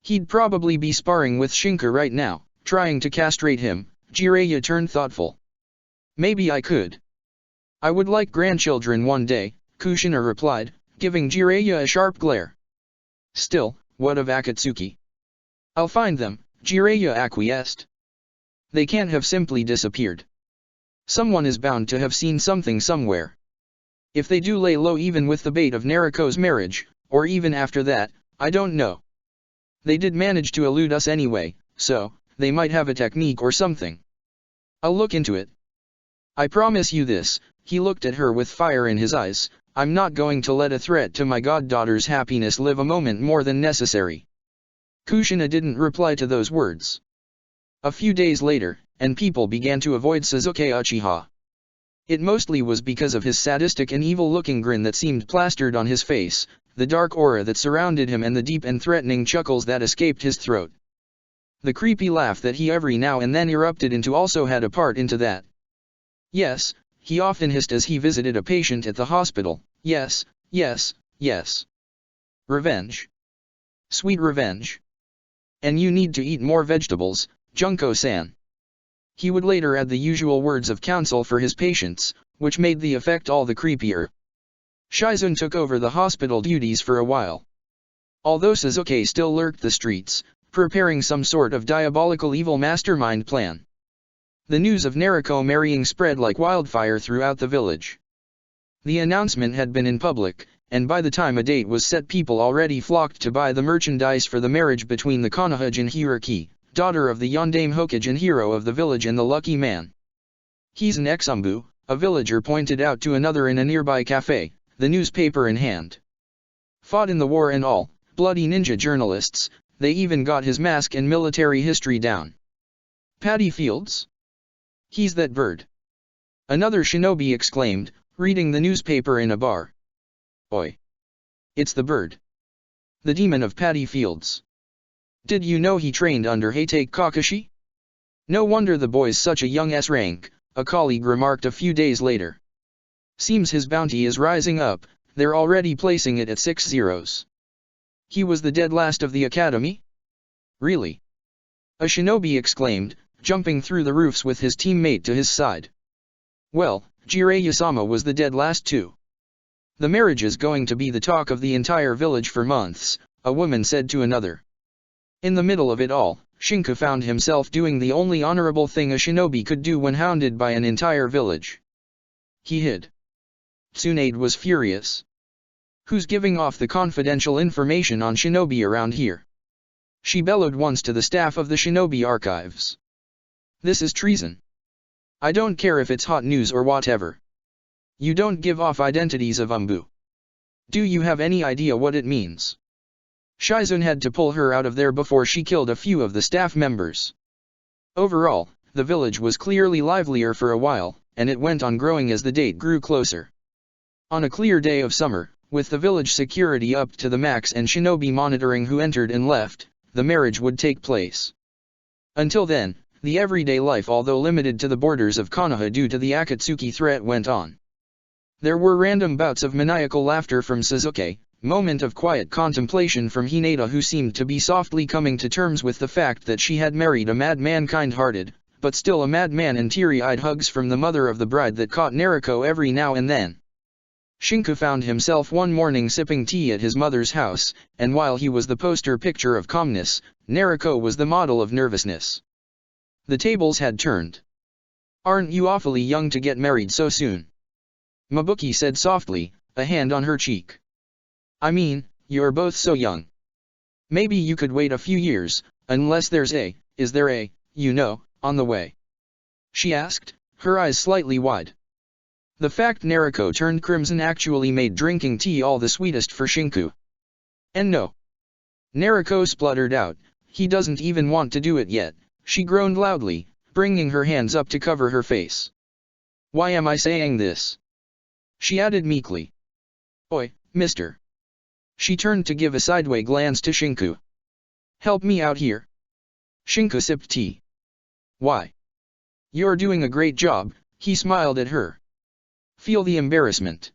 He'd probably be sparring with Shinku right now, trying to castrate him, Jiraiya turned thoughtful. Maybe I could. I would like grandchildren one day, Kushina replied, giving Jiraiya a sharp glare. Still, what of Akatsuki? I'll find them, Jiraiya acquiesced. They can't have simply disappeared. Someone is bound to have seen something somewhere. If they do lay low even with the bait of Nariko's marriage, or even after that, I don't know. They did manage to elude us anyway, so, they might have a technique or something. I'll look into it. I promise you this, he looked at her with fire in his eyes, I'm not going to let a threat to my goddaughter's happiness live a moment more than necessary. Kushina didn't reply to those words. A few days later, and people began to avoid Sasuke Uchiha. It mostly was because of his sadistic and evil-looking grin that seemed plastered on his face, the dark aura that surrounded him and the deep and threatening chuckles that escaped his throat. The creepy laugh that he every now and then erupted into also had a part into that. Yes, he often hissed as he visited a patient at the hospital, yes, yes, yes. Revenge. Sweet revenge. And you need to eat more vegetables, Junko-san. He would later add the usual words of counsel for his patients, which made the effect all the creepier. Shizune took over the hospital duties for a while. Although Sasuke still lurked the streets, preparing some sort of diabolical evil mastermind plan. The news of Nariko marrying spread like wildfire throughout the village. The announcement had been in public, and by the time a date was set people already flocked to buy the merchandise for the marriage between the Konoha Jinhiriki, daughter of the Yondaime Hokage hero of the village, and the lucky man. He's an ex-umbu, a villager pointed out to another in a nearby cafe, the newspaper in hand. Fought in the war and all, bloody ninja journalists, they even got his mask and military history down. Paddy Fields? He's that bird. Another shinobi exclaimed, reading the newspaper in a bar. Oi! It's the bird. The demon of Paddy Fields. Did you know he trained under Hatake Kakashi? No wonder the boy's such a young S rank, a colleague remarked a few days later. Seems his bounty is rising up, they're already placing it at 6 zeros. He was the dead last of the academy? Really? A shinobi exclaimed, jumping through the roofs with his teammate to his side. Well, Jiraiya-sama was the dead last too. The marriage is going to be the talk of the entire village for months, a woman said to another. In the middle of it all, Shinku found himself doing the only honorable thing a shinobi could do when hounded by an entire village. He hid. Tsunade was furious. Who's giving off the confidential information on shinobi around here? She bellowed once to the staff of the shinobi archives. This is treason. I don't care if it's hot news or whatever. You don't give off identities of Umbu. Do you have any idea what it means? Shizune had to pull her out of there before she killed a few of the staff members. Overall, the village was clearly livelier for a while, and it went on growing as the date grew closer. On a clear day of summer, with the village security up to the max and shinobi monitoring who entered and left, the marriage would take place. Until then, the everyday life, although limited to the borders of Konoha due to the Akatsuki threat, went on. There were random bouts of maniacal laughter from Sasuke, moment of quiet contemplation from Hinata, who seemed to be softly coming to terms with the fact that she had married a madman, kind-hearted, but still a madman, and teary-eyed hugs from the mother of the bride that caught Naruko every now and then. Shinku found himself one morning sipping tea at his mother's house, and while he was the poster picture of calmness, Naruko was the model of nervousness. The tables had turned. "Aren't you awfully young to get married so soon?" Mabuki said softly, a hand on her cheek. "I mean, you're both so young. Maybe you could wait a few years, unless is there a, on the way?" she asked, her eyes slightly wide. The fact Naruko turned crimson actually made drinking tea all the sweetest for Shinku. "And no." Naruko spluttered out, "He doesn't even want to do it yet," she groaned loudly, bringing her hands up to cover her face. "Why am I saying this?" she added meekly. "Oi, mister." She turned to give a sideway glance to Shinku. "Help me out here." Shinku sipped tea. "Why?" "You're doing a great job," he smiled at her. "Feel the embarrassment.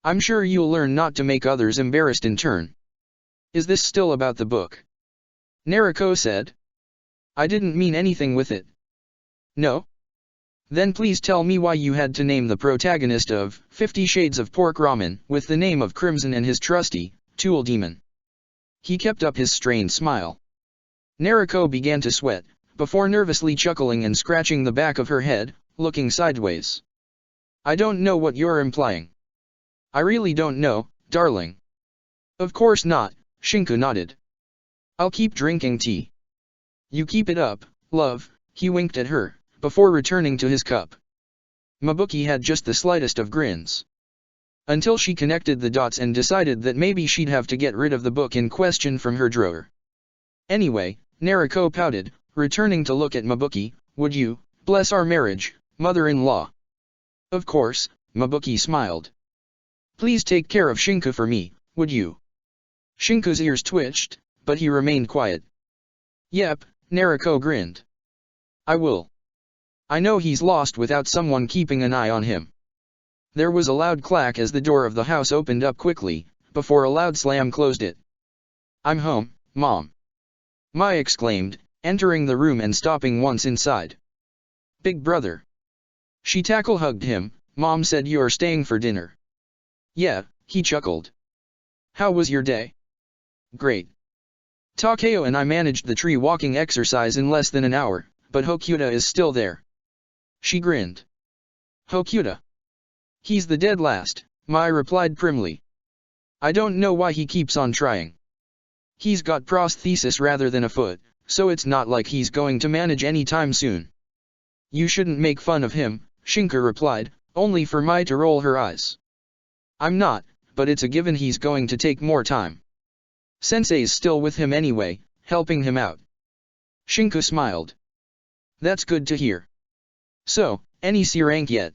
I'm sure you'll learn not to make others embarrassed in turn." "Is this still about the book?" Naruko said. "I didn't mean anything with it." "No? Then please tell me why you had to name the protagonist of 50 Shades of Pork Ramen with the name of Crimson and his trusty, tool demon." He kept up his strained smile. Naruko began to sweat, before nervously chuckling and scratching the back of her head, looking sideways. "I don't know what you're implying." "I really don't know, darling." "Of course not," Shinku nodded. "I'll keep drinking tea." "You keep it up, love," he winked at her, before returning to his cup. Mabuki had just the slightest of grins. Until she connected the dots and decided that maybe she'd have to get rid of the book in question from her drawer. "Anyway," Naruko pouted, returning to look at Mabuki, "would you, bless our marriage, mother-in-law?" "Of course," Mabuki smiled. "Please take care of Shinku for me, would you?" Shinku's ears twitched, but he remained quiet. "Yep," Naruko grinned. "I will. I know he's lost without someone keeping an eye on him." There was a loud clack as the door of the house opened up quickly, before a loud slam closed it. "I'm home, Mom," Mai exclaimed, entering the room and stopping once inside. "Big brother." She tackle-hugged him. "Mom said you're staying for dinner." "Yeah," he chuckled. "How was your day?" "Great. Takeo and I managed the tree walking exercise in less than an hour, but Hokuta is still there." She grinned. "Hokuta? He's the dead last," Mai replied primly. "I don't know why he keeps on trying. He's got prosthesis rather than a foot, so it's not like he's going to manage anytime soon." "You shouldn't make fun of him," Shinku replied, only for Mai to roll her eyes. "I'm not, but it's a given he's going to take more time. Sensei's still with him anyway, helping him out." Shinku smiled. "That's good to hear. So, any C rank yet?"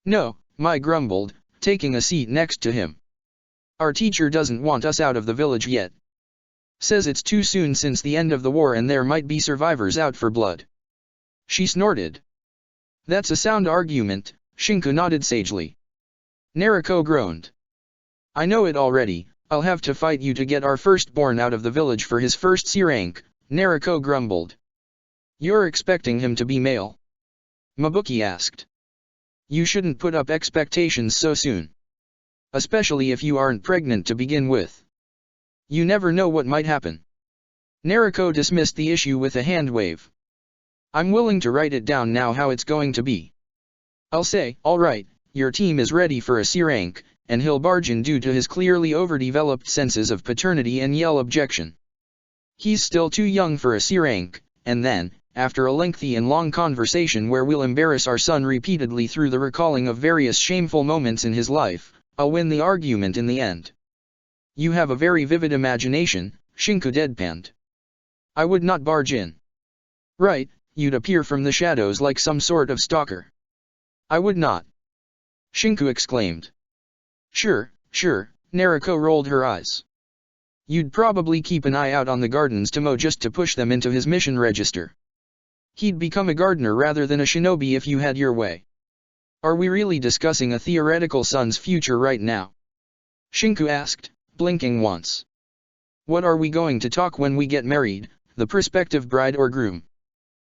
"No," Mai grumbled, taking a seat next to him. "Our teacher doesn't want us out of the village yet. Says it's too soon since the end of the war and there might be survivors out for blood." She snorted. That's a sound argument, Shinku nodded sagely. Naruko groaned. I know it already, I'll have to fight you to get our firstborn out of the village for his first C rank, Naruko grumbled. You're expecting him to be male? Mabuki asked. You shouldn't put up expectations so soon. Especially if you aren't pregnant to begin with. You never know what might happen. Naruko dismissed the issue with a hand wave. I'm willing to write it down now how it's going to be. I'll say, alright, your team is ready for a C rank, and he'll barge in due to his clearly overdeveloped senses of paternity and yell objection. He's still too young for a C rank, and then, after a lengthy and long conversation where we'll embarrass our son repeatedly through the recalling of various shameful moments in his life, I'll win the argument in the end. You have a very vivid imagination, Shinku deadpanned. I would not barge in. Right, you'd appear from the shadows like some sort of stalker. I would not. Shinku exclaimed. Sure, Naruko rolled her eyes. You'd probably keep an eye out on the gardens to mow just to push them into his mission register. He'd become a gardener rather than a shinobi if you had your way. Are we really discussing a theoretical son's future right now? Shinku asked, blinking once. What are we going to talk when we get married, the prospective bride or groom?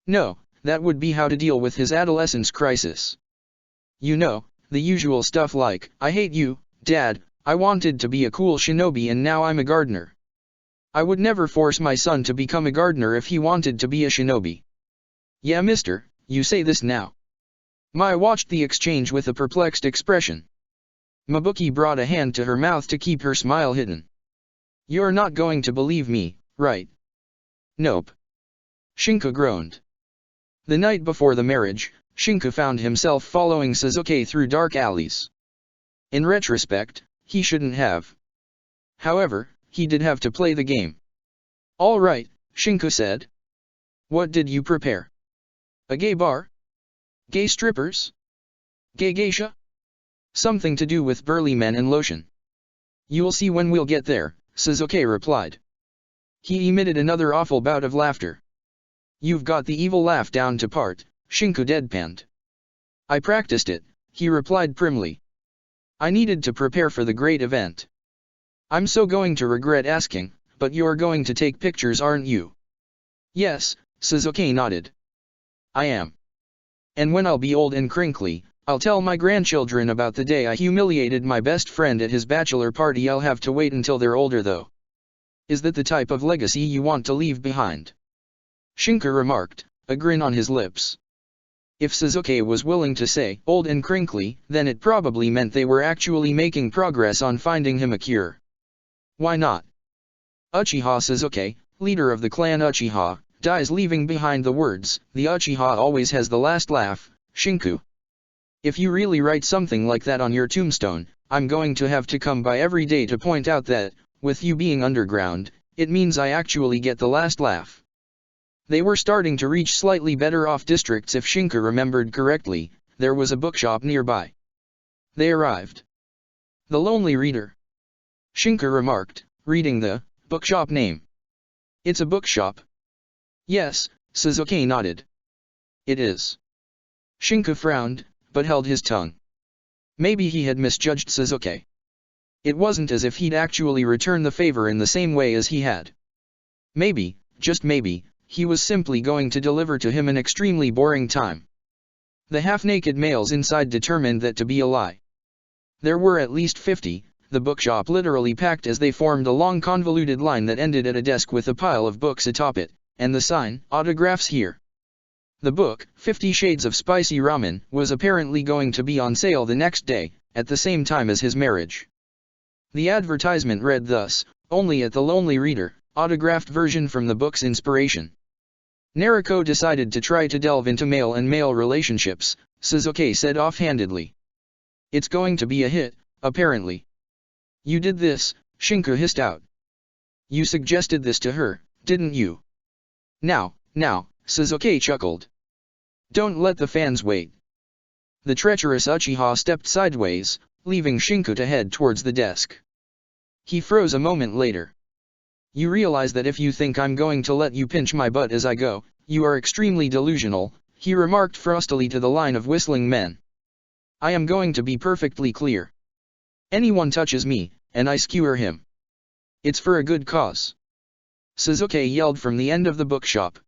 No, that would be how to deal with his adolescence crisis. You know, the usual stuff like, I hate you, Dad, I wanted to be a cool shinobi and now I'm a gardener. I would never force my son to become a gardener if he wanted to be a shinobi. Yeah, mister, you say this now. Mai watched the exchange with a perplexed expression. Mabuki brought a hand to her mouth to keep her smile hidden. You're not going to believe me, right? Nope. Shinku groaned. The night before the marriage, Shinku found himself following Sasuke through dark alleys. In retrospect, he shouldn't have. However, he did have to play the game. All right, Shinku said. What did you prepare? A gay bar? Gay strippers? Gay geisha? Something to do with burly men and lotion. You'll see when we'll get there, Sasuke replied. He emitted another awful bout of laughter. You've got the evil laugh down to part, Shinku deadpanned. I practiced it, he replied primly. I needed to prepare for the great event. I'm so going to regret asking, but you're going to take pictures, aren't you? Yes, Sasuke nodded. I am. And when I'll be old and crinkly, I'll tell my grandchildren about the day I humiliated my best friend at his bachelor party. I'll have to wait until they're older though. Is that the type of legacy you want to leave behind? Shinku remarked, a grin on his lips. If Sasuke was willing to say old and crinkly, then it probably meant they were actually making progress on finding him a cure. Why not? Uchiha Sasuke, leader of the clan Uchiha, dies leaving behind the words, the Uchiha always has the last laugh, Shinku. If you really write something like that on your tombstone, I'm going to have to come by every day to point out that, with you being underground, it means I actually get the last laugh. They were starting to reach slightly better off districts if Shinku remembered correctly. There was a bookshop nearby. They arrived. The Lonely Reader. Shinku remarked, reading the bookshop name. It's a bookshop. Yes, Sasuke nodded. It is. Shinku frowned, but held his tongue. Maybe he had misjudged Sasuke. It wasn't as if he'd actually returned the favor in the same way as he had. Maybe, just maybe, he was simply going to deliver to him an extremely boring time. The half-naked males inside determined that to be a lie. There were at least 50, the bookshop literally packed as they formed a long convoluted line that ended at a desk with a pile of books atop it, and the sign, autographs here. The book, 50 Shades of Spicy Ramen, was apparently going to be on sale the next day, at the same time as his marriage. The advertisement read thus, only at the Lonely Reader, autographed version from the book's inspiration. Naruko decided to try to delve into male and male relationships, Sasuke said offhandedly. It's going to be a hit, apparently. You did this, Shinku hissed out. You suggested this to her, didn't you? Now, Sasuke chuckled. Don't let the fans wait. The treacherous Uchiha stepped sideways, leaving Shinku to head towards the desk. He froze a moment later. You realize that if you think I'm going to let you pinch my butt as I go, you are extremely delusional, he remarked frostily to the line of whistling men. I am going to be perfectly clear. Anyone touches me, and I skewer him. It's for a good cause. Suzuki yelled from the end of the bookshop.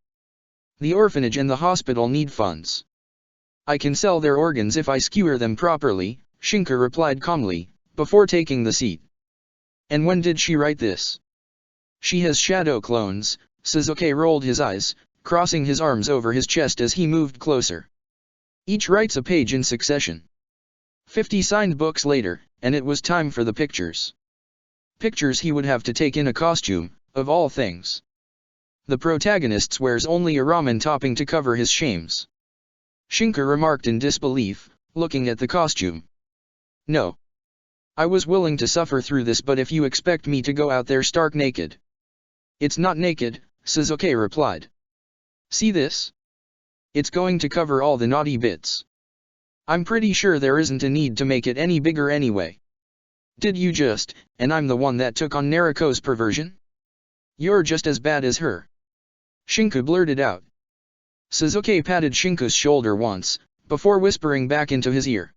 The orphanage and the hospital need funds. I can sell their organs if I skewer them properly, Shinka replied calmly, before taking the seat. And when did she write this? She has shadow clones. Suzuki rolled his eyes, crossing his arms over his chest as he moved closer. Each writes a page in succession. 50 signed books later, and it was time for the pictures. Pictures he would have to take in a costume, of all things. The protagonist wears only a ramen topping to cover his shames. Shinka remarked in disbelief, looking at the costume. No. I was willing to suffer through this, but if you expect me to go out there stark naked. It's not naked, Suzuki replied. See this? It's going to cover all the naughty bits. I'm pretty sure there isn't a need to make it any bigger anyway. Did you just, and I'm the one that took on Nariko's perversion? You're just as bad as her. Shinka blurted out. Suzuki patted Shinka's shoulder once, before whispering back into his ear.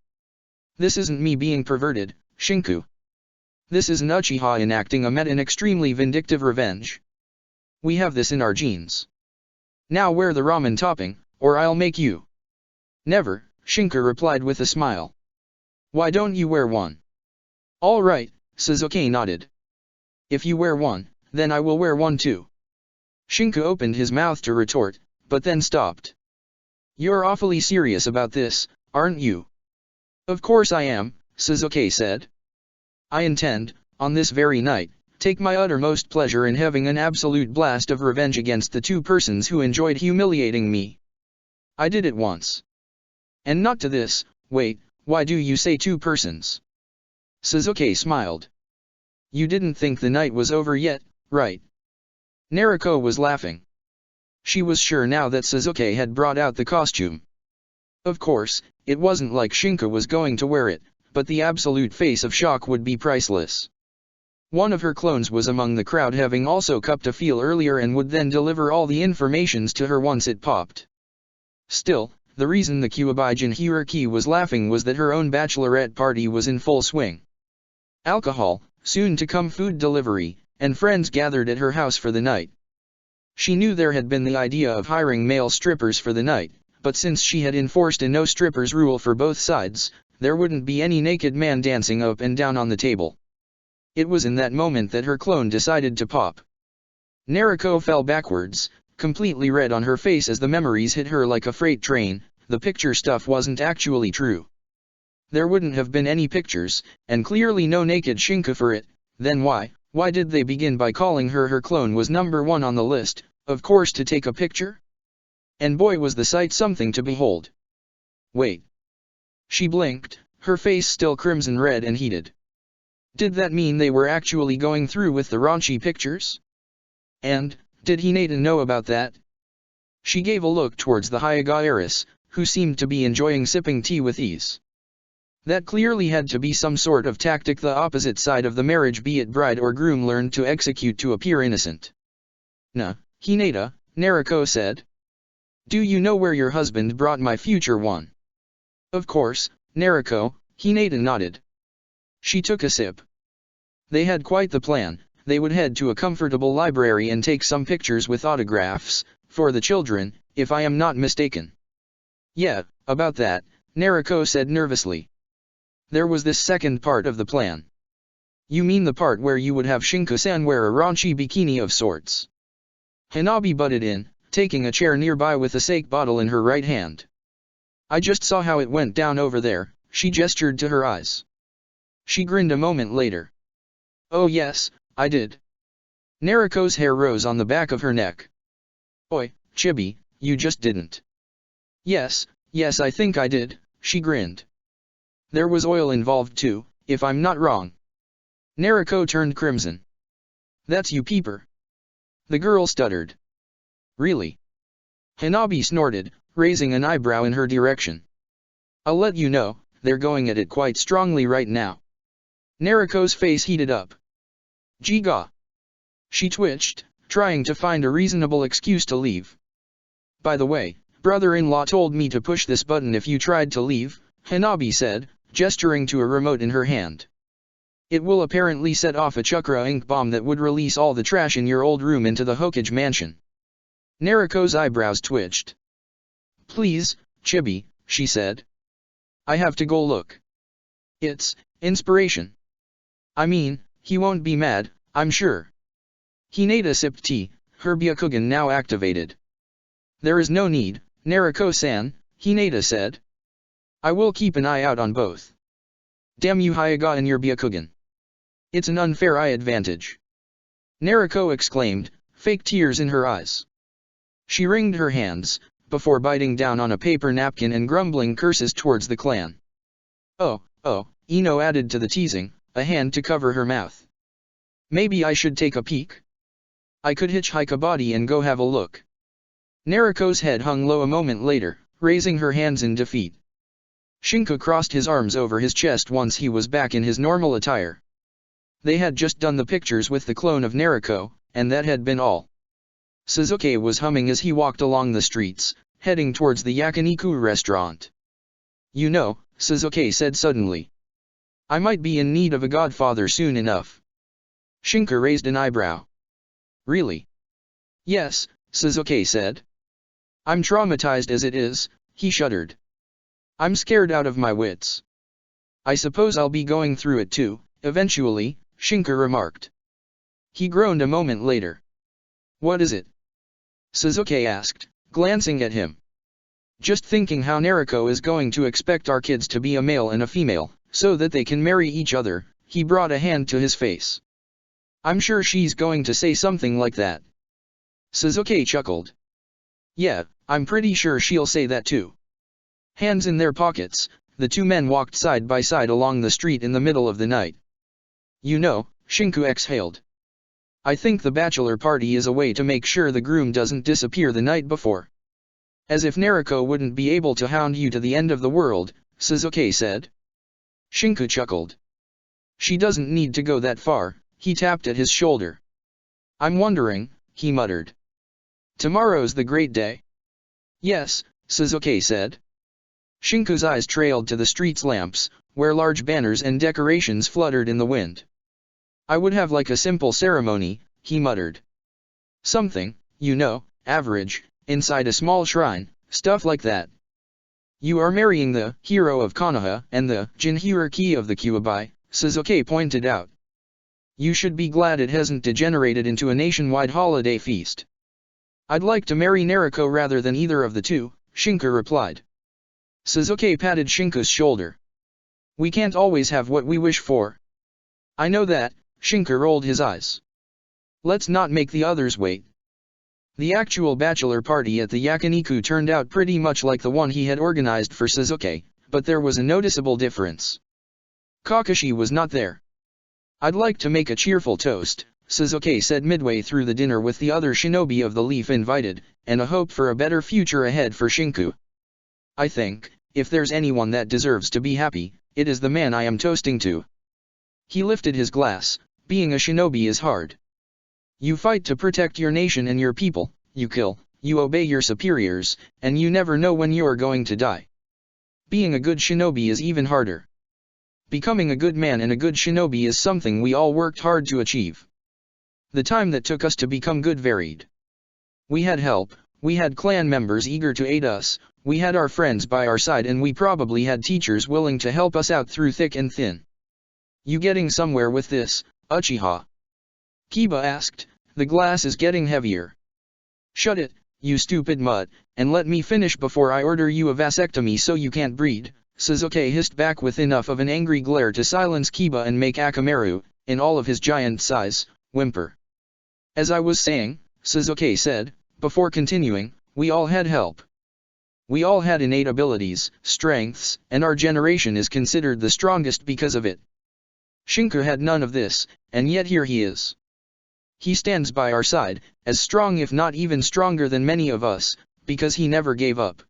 This isn't me being perverted, Shinku. This is an Uchiha enacting an extremely vindictive revenge. We have this in our genes. Now wear the ramen topping, or I'll make you. Never, Shinka replied with a smile. Why don't you wear one? All right, Suzuki nodded. If you wear one, then I will wear one too. Shinka opened his mouth to retort, but then stopped. You're awfully serious about this, aren't you? Of course I am, Suzuki said. I intend, on this very night, take my uttermost pleasure in having an absolute blast of revenge against the two persons who enjoyed humiliating me. I did it once. And not to this. Wait, why do you say two persons? Suzuki smiled. You didn't think the night was over yet, right? Nariko was laughing. She was sure now that Suzuki had brought out the costume. Of course, it wasn't like Shinka was going to wear it, but the absolute face of shock would be priceless. One of her clones was among the crowd, having also cupped a feel earlier, and would then deliver all the informations to her once it popped. Still, the reason the Kyuubigen hierarchy was laughing was that her own bachelorette party was in full swing. Alcohol, soon to come food delivery, and friends gathered at her house for the night. She knew there had been the idea of hiring male strippers for the night, but since she had enforced a no strippers rule for both sides, there wouldn't be any naked man dancing up and down on the table. It was in that moment that her clone decided to pop. Nariko fell backwards, completely red on her face as the memories hit her like a freight train. The picture stuff wasn't actually true. There wouldn't have been any pictures, and clearly no naked Shinka for it. Then why did they begin by calling her clone was number one on the list, of course to take a picture? And boy was the sight something to behold. Wait. She blinked, her face still crimson red and heated. Did that mean they were actually going through with the raunchy pictures? And, did Hinata know about that? She gave a look towards the Hyuga heiress, who seemed to be enjoying sipping tea with ease. That clearly had to be some sort of tactic the opposite side of the marriage, be it bride or groom, learned to execute to appear innocent. Nah, Hinata, Nariko said. Do you know where your husband brought my future one? Of course, Nariko, Hinata nodded. She took a sip. They had quite the plan. They would head to a comfortable library and take some pictures with autographs, for the children, if I am not mistaken. Yeah, about that, Nariko said nervously. There was this second part of the plan. You mean the part where you would have Shinka-san wear a raunchy bikini of sorts? Hanabi butted in, taking a chair nearby with a sake bottle in her right hand. I just saw how it went down over there, she gestured to her eyes. She grinned a moment later. Oh yes, I did. Nariko's hair rose on the back of her neck. Oi, Chibi, you just didn't. Yes, I think I did, she grinned. There was oil involved too, if I'm not wrong. Nariko turned crimson. That's you, peeper. The girl stuttered. Really? Hanabi snorted, raising an eyebrow in her direction. I'll let you know, they're going at it quite strongly right now. Nariko's face heated up. Jiga. She twitched, trying to find a reasonable excuse to leave. By the way, brother-in-law told me to push this button if you tried to leave, Hanabi said, gesturing to a remote in her hand. It will apparently set off a chakra ink bomb that would release all the trash in your old room into the Hokage mansion. Naruko's eyebrows twitched. Please, Chibi, she said. I have to go look. It's inspiration. I mean, he won't be mad, I'm sure. Hinata sipped tea, her Byakugan now activated. There is no need, Naruko-san, Hinata said. I will keep an eye out on both. Damn you Hyuga and your Byakugan. It's an unfair eye advantage. Naruko exclaimed, fake tears in her eyes. She wringed her hands, before biting down on a paper napkin and grumbling curses towards the clan. Oh, Ino added to the teasing, a hand to cover her mouth. Maybe I should take a peek? I could hitchhike a body and go have a look. Naruko's head hung low a moment later, raising her hands in defeat. Shinku crossed his arms over his chest once he was back in his normal attire. They had just done the pictures with the clone of Naruko, and that had been all. Sasuke was humming as he walked along the streets, heading towards the Yakiniku restaurant. You know, Sasuke said suddenly. I might be in need of a godfather soon enough. Shinku raised an eyebrow. Really? Yes, Sasuke said. I'm traumatized as it is, he shuddered. I'm scared out of my wits. I suppose I'll be going through it too, eventually, Shinku remarked. He groaned a moment later. What is it? Sasuke asked, glancing at him. Just thinking how Naruko is going to expect our kids to be a male and a female, so that they can marry each other, he brought a hand to his face. I'm sure she's going to say something like that. Sasuke chuckled. Yeah, I'm pretty sure she'll say that too. Hands in their pockets, the two men walked side by side along the street in the middle of the night. You know, Shinku exhaled. I think the bachelor party is a way to make sure the groom doesn't disappear the night before. As if Naruko wouldn't be able to hound you to the end of the world, Sasuke said. Shinku chuckled. She doesn't need to go that far, he tapped at his shoulder. I'm wondering, he muttered. Tomorrow's the great day? Yes, Sasuke said. Shinku's eyes trailed to the street's lamps, where large banners and decorations fluttered in the wind. I would have like a simple ceremony, he muttered. Something, you know, average, inside a small shrine, stuff like that. You are marrying the hero of Konoha and the Jinchuriki of the Kyuubi, Sasuke pointed out. You should be glad it hasn't degenerated into a nationwide holiday feast. I'd like to marry Naruko rather than either of the two, Shinku replied. Sasuke patted Shinku's shoulder. We can't always have what we wish for. I know that, Shinku rolled his eyes. Let's not make the others wait. The actual bachelor party at the Yakiniku turned out pretty much like the one he had organized for Sasuke, but there was a noticeable difference. Kakashi was not there. I'd like to make a cheerful toast, Sasuke said midway through the dinner with the other shinobi of the leaf invited, and a hope for a better future ahead for Shinku. I think, if there's anyone that deserves to be happy, it is the man I am toasting to. He lifted his glass. Being a shinobi is hard. You fight to protect your nation and your people, you kill, you obey your superiors, and you never know when you're going to die. Being a good shinobi is even harder. Becoming a good man and a good shinobi is something we all worked hard to achieve. The time that took us to become good varied. We had help, we had clan members eager to aid us, we had our friends by our side, and we probably had teachers willing to help us out through thick and thin. You getting somewhere with this, Uchiha? Kiba asked, the glass is getting heavier. Shut it, you stupid mutt, and let me finish before I order you a vasectomy so you can't breed, Sasuke hissed back with enough of an angry glare to silence Kiba and make Akamaru, in all of his giant size, whimper. As I was saying, Sasuke said, before continuing, we all had help. We all had innate abilities, strengths, and our generation is considered the strongest because of it. Shinku had none of this, and yet here he is. He stands by our side, as strong if not even stronger than many of us, because he never gave up.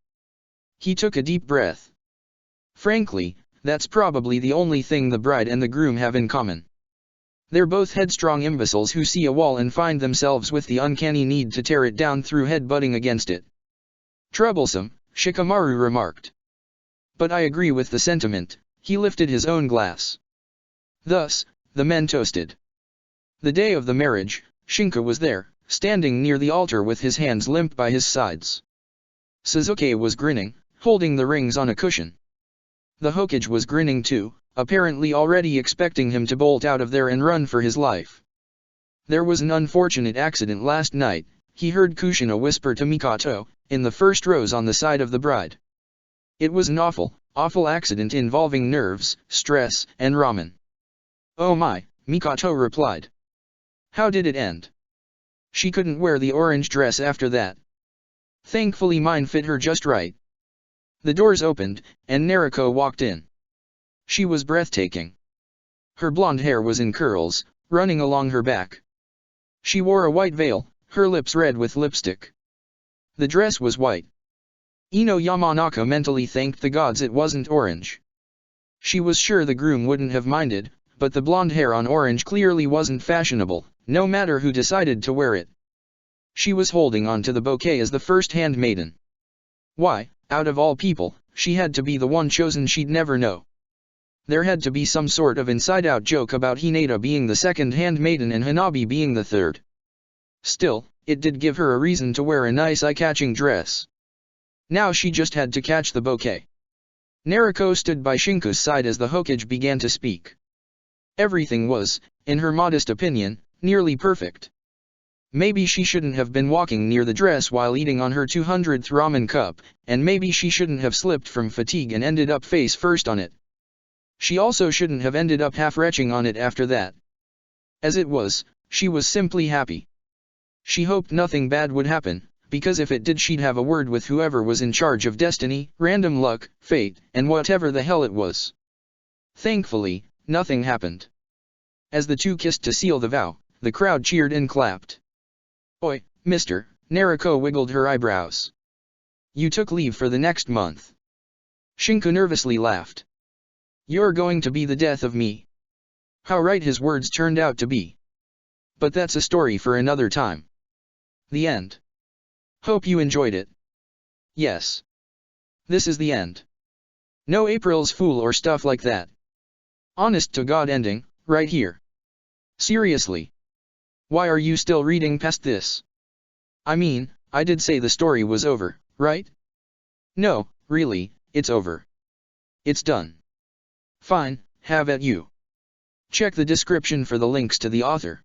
He took a deep breath. Frankly, that's probably the only thing the bride and the groom have in common. They're both headstrong imbeciles who see a wall and find themselves with the uncanny need to tear it down through head-butting against it. Troublesome, Shikamaru remarked. But I agree with the sentiment. He lifted his own glass. Thus, the men toasted. The day of the marriage, Shinka was there, standing near the altar with his hands limp by his sides. Suzuki was grinning, holding the rings on a cushion. The Hokage was grinning too, apparently already expecting him to bolt out of there and run for his life. There was an unfortunate accident last night, he heard Kushina whisper to Mikoto, in the first rows on the side of the bride. It was an awful accident involving nerves, stress, and ramen. Oh my, Mikoto replied. How did it end? She couldn't wear the orange dress after that. Thankfully mine fit her just right. The doors opened, and Nariko walked in. She was breathtaking. Her blonde hair was in curls, running along her back. She wore a white veil, her lips red with lipstick. The dress was white. Ino Yamanaka mentally thanked the gods it wasn't orange. She was sure the groom wouldn't have minded, but the blonde hair on orange clearly wasn't fashionable, no matter who decided to wear it. She was holding on to the bouquet as the first handmaiden. Why, out of all people, she had to be the one chosen she'd never know. There had to be some sort of inside-out joke about Hinata being the second handmaiden and Hanabi being the third. Still, it did give her a reason to wear a nice eye-catching dress. Now she just had to catch the bouquet. Nariko stood by Shinka's side as the Hokage began to speak. Everything was, in her modest opinion, nearly perfect. Maybe she shouldn't have been walking near the dress while eating on her 200th ramen cup, and maybe she shouldn't have slipped from fatigue and ended up face first on it. She also shouldn't have ended up half-retching on it after that. As it was, she was simply happy. She hoped nothing bad would happen, because if it did she'd have a word with whoever was in charge of destiny, random luck, fate, and whatever the hell it was. Thankfully, nothing happened. As the two kissed to seal the vow, the crowd cheered and clapped. Oi, mister, Nariko wiggled her eyebrows. You took leave for the next month. Shinka nervously laughed. You're going to be the death of me. How right his words turned out to be. But that's a story for another time. The end. Hope you enjoyed it. Yes. This is the end. No April's Fool or stuff like that. Honest to God ending, right here. Seriously. Why are you still reading past this? I mean, I did say the story was over, right? No, really, it's over. It's done. Fine, have at you. Check the description for the links to the author.